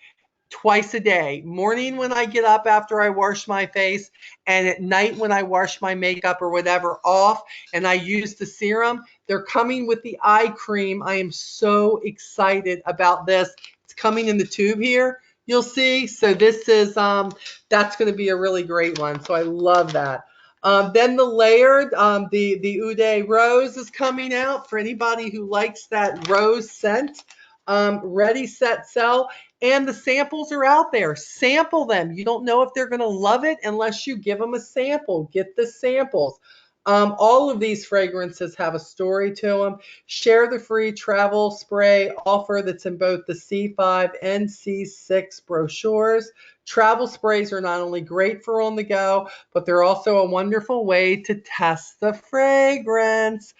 twice a day. Morning when I get up after I wash my face, and at night when I wash my makeup or whatever off, and I use the serum. They're coming with the eye cream. I am so excited about this. It's coming in the tube here. You'll see. So this is that's going to be a really great one. So I love that. Then the layered, the Ude Rose is coming out for anybody who likes that rose scent. Ready, set, sell. And the samples are out there. Sample them. You don't know if they're going to love it unless you give them a sample. Get the samples. All of these fragrances have a story to them. Share the free travel spray offer that's in both the C5 and C6 brochures. Travel sprays are not only great for on the go, but they're also a wonderful way to test the fragrance.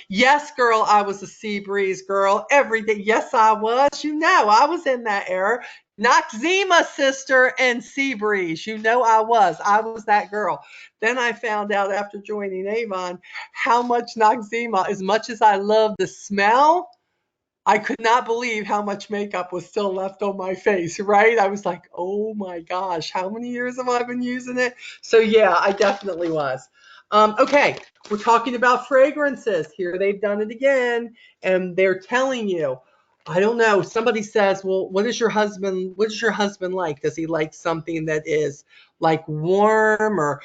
Yes, girl, I was a sea breeze girl every day. Yes, I was. You know, I was in that era. Noxzema sister and sea breeze. You know, I was. I was that girl. Then I found out after joining Avon how much Noxzema, as much as I love the smell, I could not believe how much makeup was still left on my face, right? I was like, oh my gosh, how many years have I been using it? So yeah, I definitely was. Okay, we're talking about fragrances. Here they've done it again, and they're telling you, I don't know. Somebody says, well, what does your husband like? Does he like something that is like warm or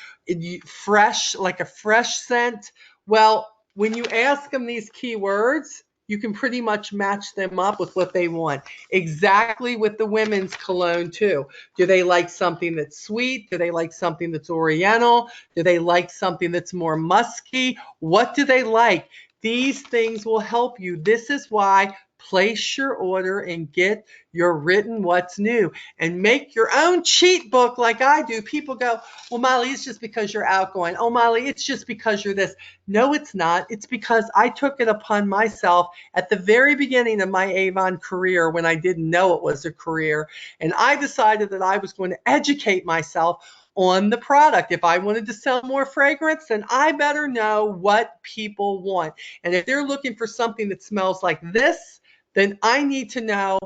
fresh, like a fresh scent? Well, when you ask them these keywords, you can pretty much match them up with what they want. Exactly with the women's cologne too. Do they like something that's sweet? Do they like something that's oriental? Do they like something that's more musky? What do they like? These things will help you. This is why place your order and get your written what's new and make your own cheat book like I do. People go, well, Molly, it's just because you're outgoing. Oh, Molly, it's just because you're this. No, it's not. It's because I took it upon myself at the very beginning of my Avon career when I didn't know it was a career. And I decided that I was going to educate myself on the product. If I wanted to sell more fragrance, then I better know what people want. And if they're looking for something that smells like this, then I need to know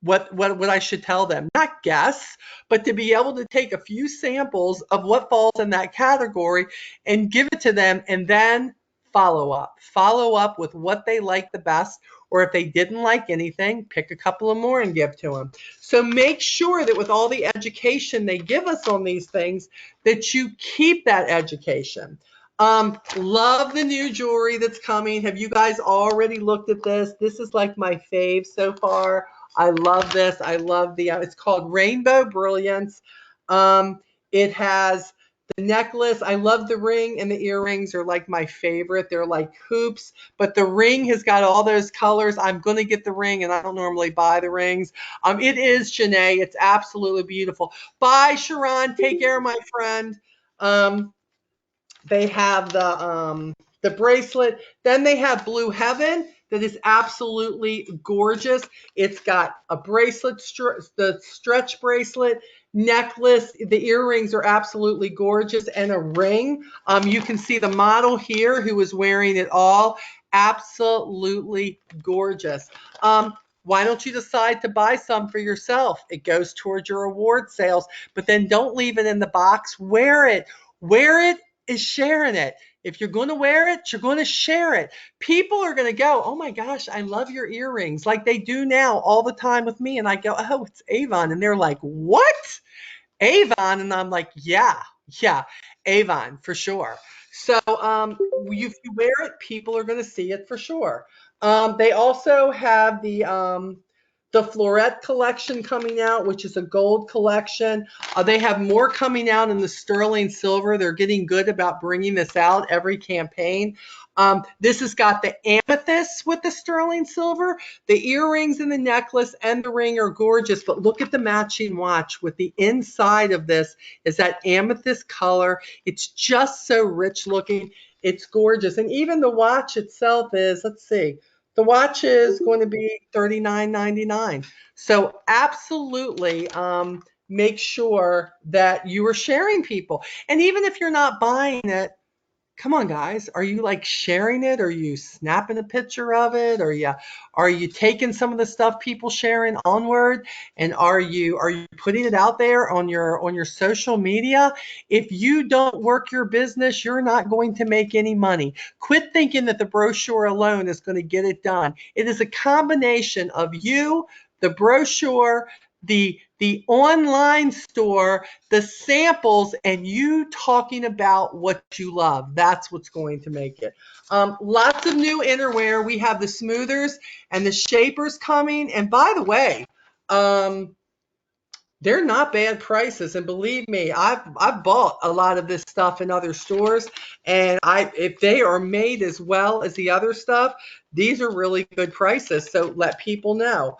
what I should tell them. Not guess, but to be able to take a few samples of what falls in that category and give it to them, and then follow up. Follow up with what they like the best, or if they didn't like anything, pick a couple of more and give to them. So make sure that with all the education they give us on these things, that you keep that education. Love the new jewelry that's coming. Have you guys already looked at this? This is like my fave so far. I love this. I love the, it's called Rainbow Brilliance. It has the necklace. I love the ring, and the earrings are like my favorite. They're like hoops, but the ring has got all those colors. I'm going to get the ring, and I don't normally buy the rings. It is Janae. It's absolutely beautiful. Bye, Sharon. Take care, my friend. They have the bracelet. Then they have Blue Heaven that is absolutely gorgeous. It's got a bracelet, the stretch bracelet, necklace. The earrings are absolutely gorgeous, and a ring. You can see the model here who is wearing it all. Absolutely gorgeous. Why don't you decide to buy some for yourself? It goes towards your award sales, but then don't leave it in the box. Wear it. Wear it is sharing it. If you're going to wear it, you're going to share it. People are going to go, oh my gosh, I love your earrings, like they do now all the time with me. And I go, oh, it's Avon. And they're like, what? Avon? And I'm like, yeah, Avon for sure. So if you wear it, people are going to see it for sure. They also have the Florette collection coming out, which is a gold collection. They have more coming out in the sterling silver. They're getting good about bringing this out every campaign. This has got the amethyst with the sterling silver. The earrings and the necklace and the ring are gorgeous, but look at the matching watch with the inside of this is that amethyst color. It's just so rich looking. It's gorgeous. And even the watch itself is, let's see, the watch is going to be $39.99. So absolutely make sure that you are sharing people. And even if you're not buying it, come on, guys. Are you like sharing it? Are you snapping a picture of it? Are you taking some of the stuff people sharing onward? And are you putting it out there on your social media? If you don't work your business, you're not going to make any money. Quit thinking that the brochure alone is going to get it done. It is a combination of you, the brochure, the online store, the samples, and you talking about what you love. That's what's going to make it. Lots of new innerwear. We have the smoothers and the shapers coming. And by the way, they're not bad prices, and believe me, I've bought a lot of this stuff in other stores, and if they are made as well as the other stuff, these are really good prices. So let people know.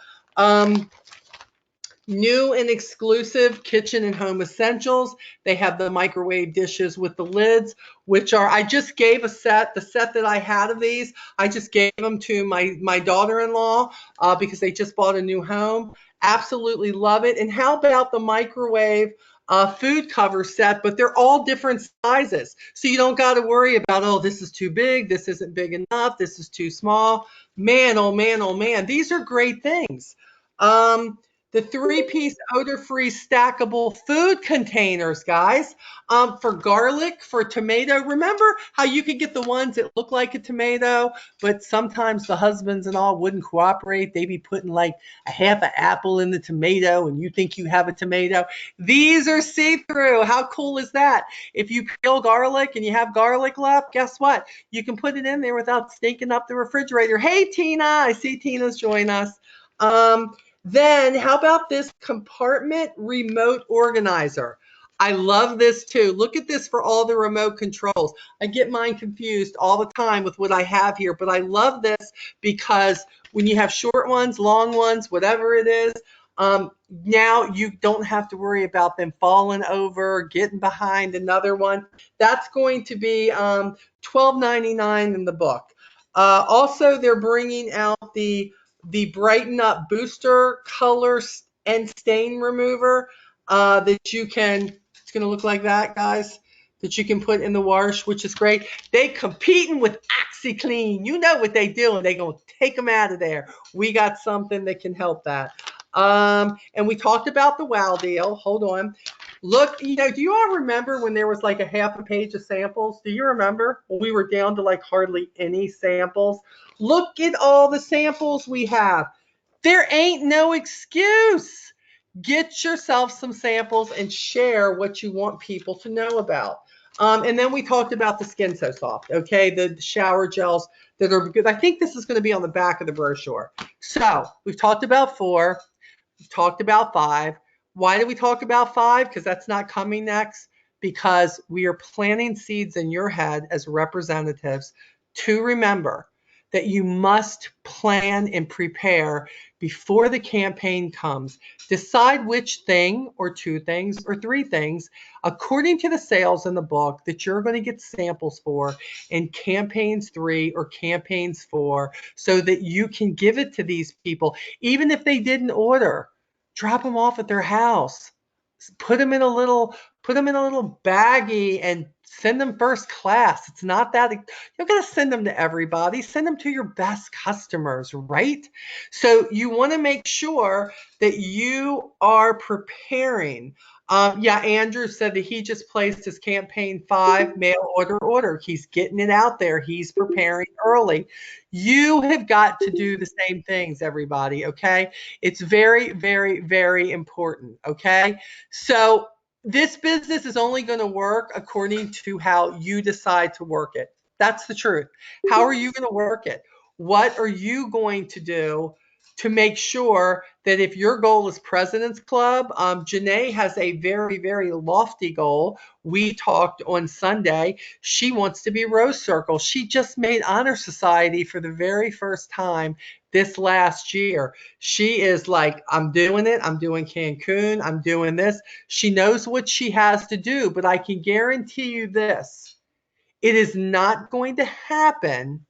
New and exclusive kitchen and home essentials. They have the microwave dishes with the lids, which are, I just gave the set that I had of these, I just gave them to my daughter-in-law because they just bought a new home. Absolutely love it. And how about the microwave food cover set, but they're all different sizes. So you don't got to worry about, oh, this is too big, this isn't big enough, this is too small. Man, oh man, oh man, these are great things. The three-piece odor-free stackable food containers, guys, for garlic, for tomato. Remember how you could get the ones that look like a tomato, but sometimes the husbands and all wouldn't cooperate. They'd be putting like a half an apple in the tomato, and you think you have a tomato. These are see-through. How cool is that? If you peel garlic and you have garlic left, guess what? You can put it in there without stinking up the refrigerator. Hey, Tina. I see Tina's joined us. Then how about this compartment remote organizer? I love this too. Look at this for all the remote controls. I get mine confused all the time with what I have here, but I love this because when you have short ones, long ones, whatever it is, now you don't have to worry about them falling over, getting behind another one. That's going to be $12.99 in the book. Also, they're bringing out the Brighten Up Booster Color and Stain Remover that you can, it's going to look like that, guys, that you can put in the wash, which is great. They competing with OxyClean. You know what they do, and they going to take them out of there. We got something that can help that. And we talked about the WOW deal. Hold on. Look, do you all remember when there was like a half a page of samples? Do you remember when we were down to like hardly any samples? Look at all the samples we have. There ain't no excuse. Get yourself some samples and share what you want people to know about. And then we talked about the Skin So Soft, okay? The shower gels that are good. I think this is going to be on the back of the brochure. So we've talked about 4. We've talked about 5. Why did we talk about 5? Because that's not coming next. Because we are planting seeds in your head as representatives to remember that you must plan and prepare before the campaign comes. Decide which thing or 2 things or 3 things according to the sales in the book that you're going to get samples for in campaigns 3 or campaigns 4 so that you can give it to these people. Even if they didn't order, drop them off at their house. Put them in a little baggie and send them first class. It's not that you're going to send them to everybody. Send them to your best customers, right? So you want to make sure that you are preparing. Yeah, Andrew said that he just placed his campaign 5 mail order. He's getting it out there. He's preparing early. You have got to do the same things, everybody, okay? It's very, very, very important, okay? So this business is only going to work according to how you decide to work it. That's the truth. How are you going to work it? What are you going to do to make sure that if your goal is President's Club, Janae has a very, very lofty goal. We talked on Sunday. She wants to be Rose Circle. She just made Honor Society for the very first time this last year. She is like, I'm doing it. I'm doing Cancun. I'm doing this. She knows what she has to do, but I can guarantee you this. It is not going to happen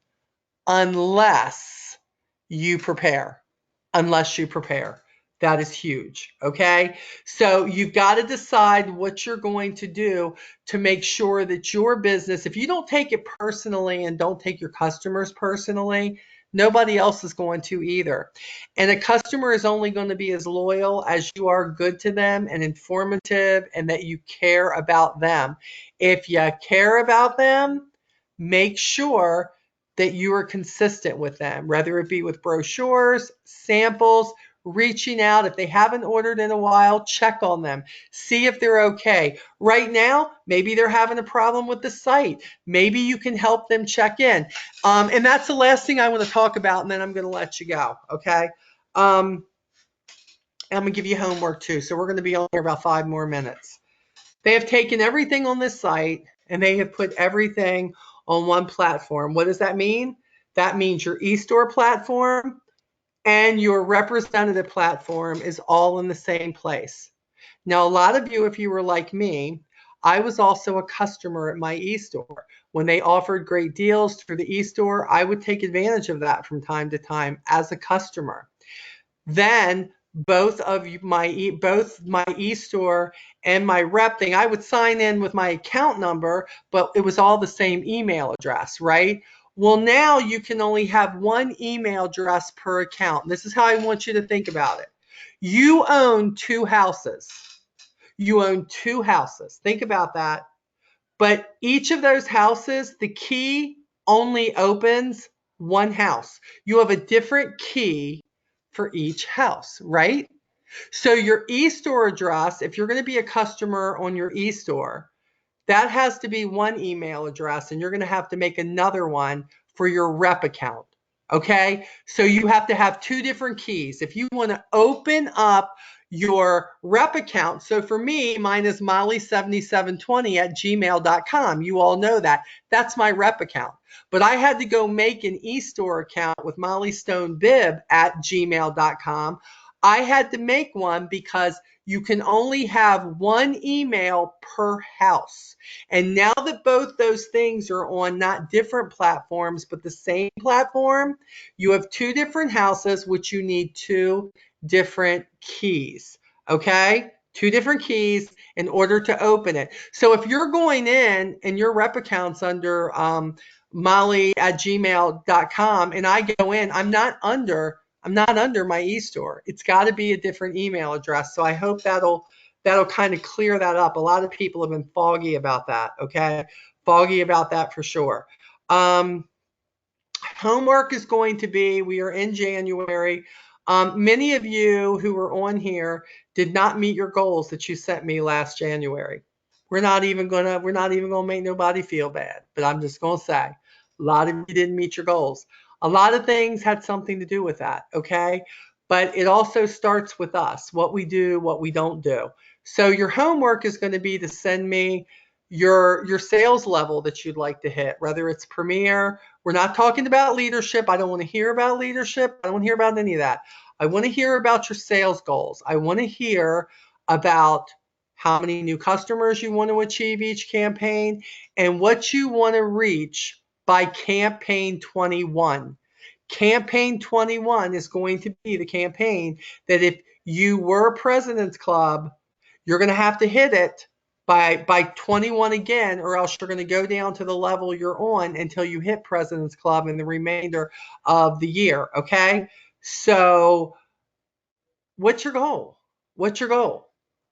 unless you prepare. Unless you prepare. That is huge, okay? So you've got to decide what you're going to do to make sure that your business, if you don't take it personally and don't take your customers personally, nobody else is going to either. And a customer is only going to be as loyal as you are good to them and informative and that you care about them. If you care about them, make sure that you are consistent with them, whether it be with brochures, samples, reaching out. If they haven't ordered in a while, check on them. See if they're okay. Right now, maybe they're having a problem with the site. Maybe you can help them check in. And that's the last thing I want to talk about, and then I'm going to let you go, okay? I'm going to give you homework too, so we're going to be on here about 5 more minutes. They have taken everything on this site, and they have put everything on one platform. What does that mean? That means your eStore platform and your representative platform is all in the same place. Now, a lot of you, if you were like me, I was also a customer at my eStore. When they offered great deals through the eStore, I would take advantage of that from time to time as a customer. Then both my eStore and my rep thing, I would sign in with my account number, but it was all the same email address, right? Well, now you can only have one email address per account. This is how I want you to think about it. You own 2 houses. You own 2 houses. Think about that. But each of those houses, the key only opens one house. You have a different key for each house, right? So your eStore address, if you're going to be a customer on your eStore, that has to be one email address, and you're going to have to make another one for your rep account. Okay? So you have to have 2 different keys. If you want to open up your rep account, so for me, mine is molly7720@gmail.com. You all know that. That's my rep account. But I had to go make an eStore account with mollystonebib@gmail.com. I had to make one because you can only have one email per house. And now that both those things are on not different platforms, but the same platform, you have 2 different houses, which you need 2 different keys. Okay? 2 different keys in order to open it. So if you're going in and your rep account's under molly@gmail.com and I go in, I'm not under my eStore. It's got to be a different email address. So I hope that'll kind of clear that up. A lot of people have been foggy about that, okay? Foggy about that for sure. Homework is going to be, we are in January. Many of you who were on here did not meet your goals that you sent me last January. We're not even gonna make nobody feel bad, but I'm just gonna say, a lot of you didn't meet your goals. A lot of things had something to do with that, okay? But it also starts with us, what we do, what we don't do. So your homework is going to be to send me your sales level that you'd like to hit, whether it's Premier. We're not talking about leadership. I don't want to hear about leadership. I don't want to hear about any of that. I want to hear about your sales goals. I want to hear about how many new customers you want to achieve each campaign and what you want to reach by campaign 21. Campaign 21 is going to be the campaign that if you were President's Club, you're going to have to hit it by 21 again, or else you're going to go down to the level you're on until you hit President's Club in the remainder of the year, okay? So what's your goal? What's your goal?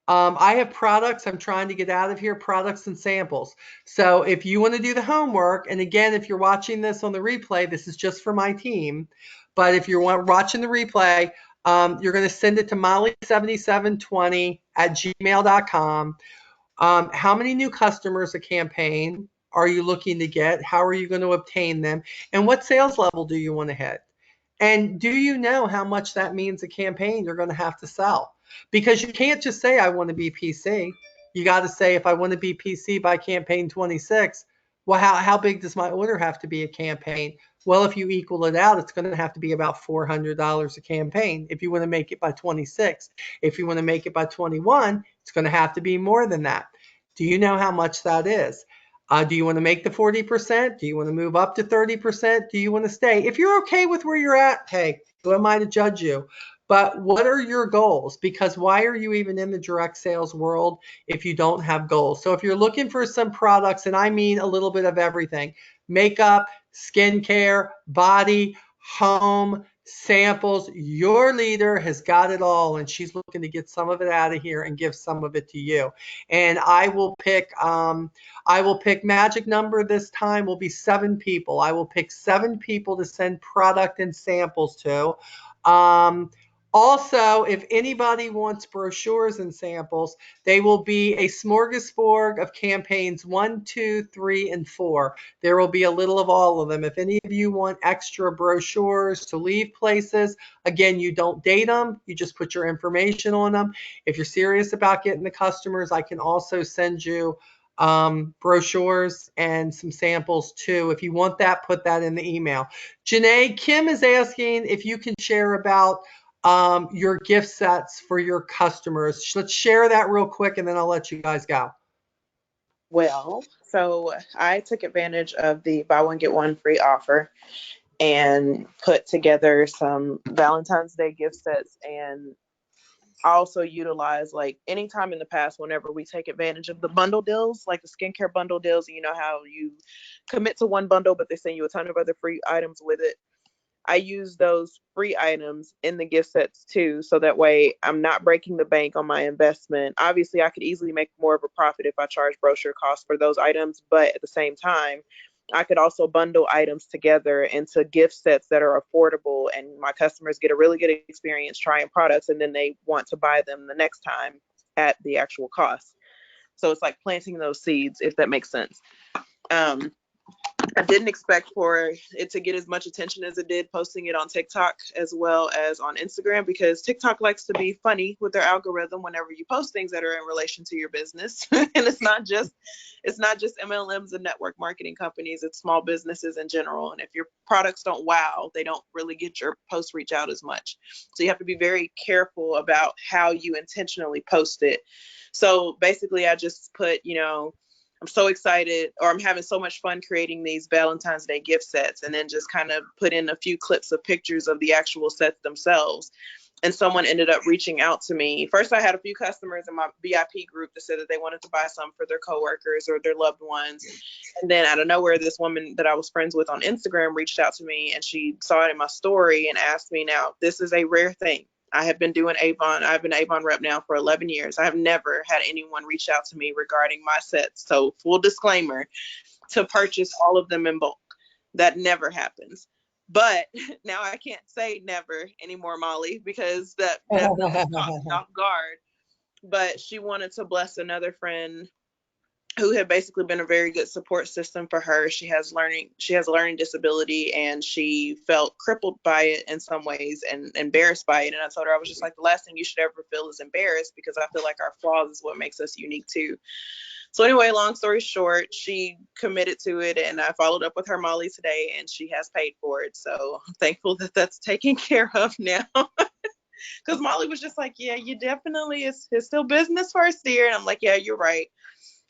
I have products I'm trying to get out of here, products and samples. So if you want to do the homework, and again, if you're watching this on the replay, this is just for my team. But if you're watching the replay, you're going to send it to molly7720@gmail.com. How many new customers a campaign are you looking to get? How are you going to obtain them? And what sales level do you want to hit? And do you know how much that means a campaign you're going to have to sell? Because you can't just say, I want to be PC. You got to say, if I want to be PC by campaign 26, well, how big does my order have to be a campaign? Well, if you equal it out, it's going to have to be about $400 a campaign if you want to make it by 26. If you want to make it by 21, it's going to have to be more than that. Do you know how much that is? Do you want to make the 40%? Do you want to move up to 30%? Do you want to stay? If you're okay with where you're at, hey, who am I to judge you? But what are your goals? Because why are you even in the direct sales world if you don't have goals? So if you're looking for some products, and I mean a little bit of everything, makeup, skincare, body, home, samples, your leader has got it all, and she's looking to get some of it out of here and give some of it to you. And I will pick magic number this time will be 7 people. I will pick 7 people to send product and samples to. Also, if anybody wants brochures and samples, they will be a smorgasbord of campaigns 1, 2, 3, and 4. There will be a little of all of them. If any of you want extra brochures to leave places, again, you don't date them. You just put your information on them. If you're serious about getting the customers, I can also send you brochures and some samples too. If you want that, put that in the email. Janae, Kim is asking if you can share about your gift sets for your customers. Let's share that real quick and then I'll let you guys go. Well, so I took advantage of the buy one, get one free offer and put together some Valentine's Day gift sets. And I also utilize, like, anytime in the past, whenever we take advantage of the bundle deals, like the skincare bundle deals, you know how you commit to one bundle, but they send you a ton of other free items with it. I use those free items in the gift sets too, so that way I'm not breaking the bank on my investment. Obviously, I could easily make more of a profit if I charge brochure costs for those items, but at the same time, I could also bundle items together into gift sets that are affordable, and my customers get a really good experience trying products, and then they want to buy them the next time at the actual cost. So it's like planting those seeds, if that makes sense. Um, I didn't expect for it to get as much attention as it did, posting it on TikTok as well as on Instagram, because TikTok likes to be funny with their algorithm whenever you post things that are in relation to your business. And it's not just MLMs and network marketing companies, it's small businesses in general. And if your products don't wow, they don't really get your post reach out as much. So you have to be very careful about how you intentionally post it. So basically I just put, I'm so excited, or I'm having so much fun creating these Valentine's Day gift sets, and then just kind of put in a few clips of pictures of the actual sets themselves. And someone ended up reaching out to me. First, I had a few customers in my VIP group that said that they wanted to buy some for their coworkers or their loved ones. And then out of nowhere, this woman that I was friends with on Instagram reached out to me, and she saw it in my story and asked me, now, this is a rare thing. I have been doing Avon. I've been Avon rep now for 11 years. I have never had anyone reach out to me regarding my sets. So full disclaimer, to purchase all of them in bulk. That never happens. But now I can't say never anymore, Molly, because that definitely caught me off guard. But she wanted to bless another friend who had basically been a very good support system for her. She has a learning disability, and she felt crippled by it in some ways and embarrassed by it. And I told her, I was just like, the last thing you should ever feel is embarrassed, because I feel like our flaws is what makes us unique too. So anyway, long story short, she committed to it, and I followed up with her, Molly, today, and she has paid for it. So I'm thankful that that's taken care of now. Because Molly was just like, yeah, you definitely, it's still business first, dear. And I'm like, yeah, you're right.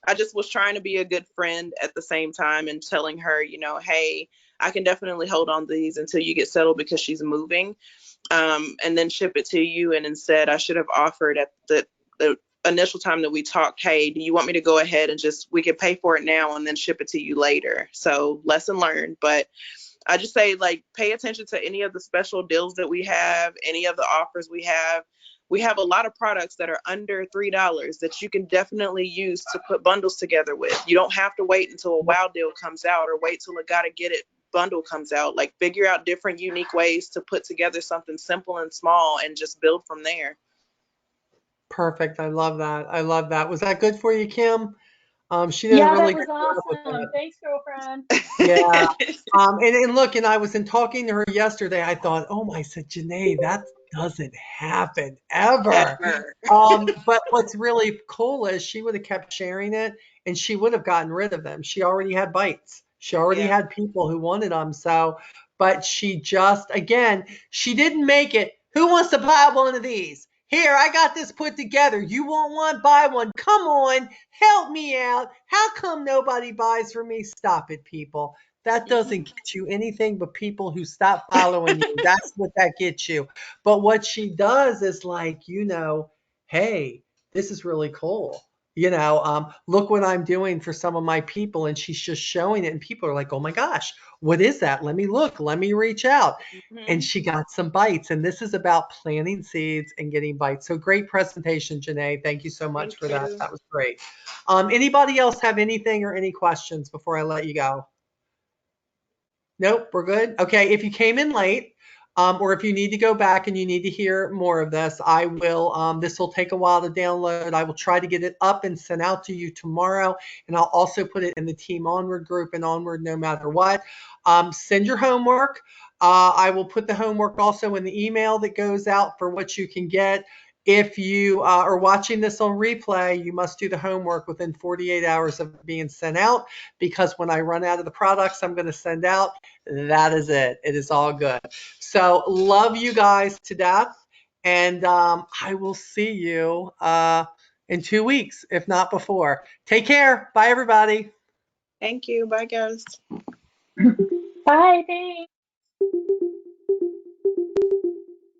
I just was trying to be a good friend at the same time, and telling her, hey, I can definitely hold on to these until you get settled, because she's moving, and then ship it to you. And instead, I should have offered at the initial time that we talked, hey, do you want me to go ahead and we could pay for it now and then ship it to you later? So lesson learned. But I just say, like, pay attention to any of the special deals that we have, any of the offers we have. We have a lot of products that are under $3 that you can definitely use to put bundles together with. You don't have to wait until a wow deal comes out, or wait till a gotta get it bundle comes out. Like, figure out different unique ways to put together something simple and small and just build from there. Perfect. I love that. I love that. Was that good for you, Kim? She did a Yeah, really that good was job with awesome. that. Thanks, girlfriend. Yeah. And look, and I was in talking to her yesterday. I thought, oh my, I said, Janae, that doesn't happen ever. Ever. But what's really cool is she would have kept sharing it, and she would have gotten rid of them. She already had bites. She already Yeah. had people who wanted them. So, but she just, again, she didn't make it. Who wants to buy one of these? Here, I got this put together. You want one? Buy one. Come on, help me out. How come nobody buys from me? Stop it, people. That doesn't get you anything but people who stop following you. That's what that gets you. But what she does is like, hey, this is really cool. Look what I'm doing for some of my people. And she's just showing it. And people are like, oh my gosh, what is that? Let me look. Let me reach out. And she got some bites. And this is about planting seeds and getting bites. So great presentation, Janae. Thank you so much for that. That was great. Anybody else have anything or any questions before I let you go? Nope, we're good. Okay, if you came in late, or if you need to go back and you need to hear more of this, I will, this will take a while to download. I will try to get it up and sent out to you tomorrow. And I'll also put it in the Team Onward group and Onward no matter what. Send your homework. I will put the homework also in the email that goes out for what you can get. If you are watching this on replay, you must do the homework within 48 hours of being sent out, because when I run out of the products I'm going to send out, that is it. It is all good. So love you guys to death. And I will see you in 2 weeks, if not before. Take care. Bye, everybody. Thank you. Bye, guys. Bye, thanks.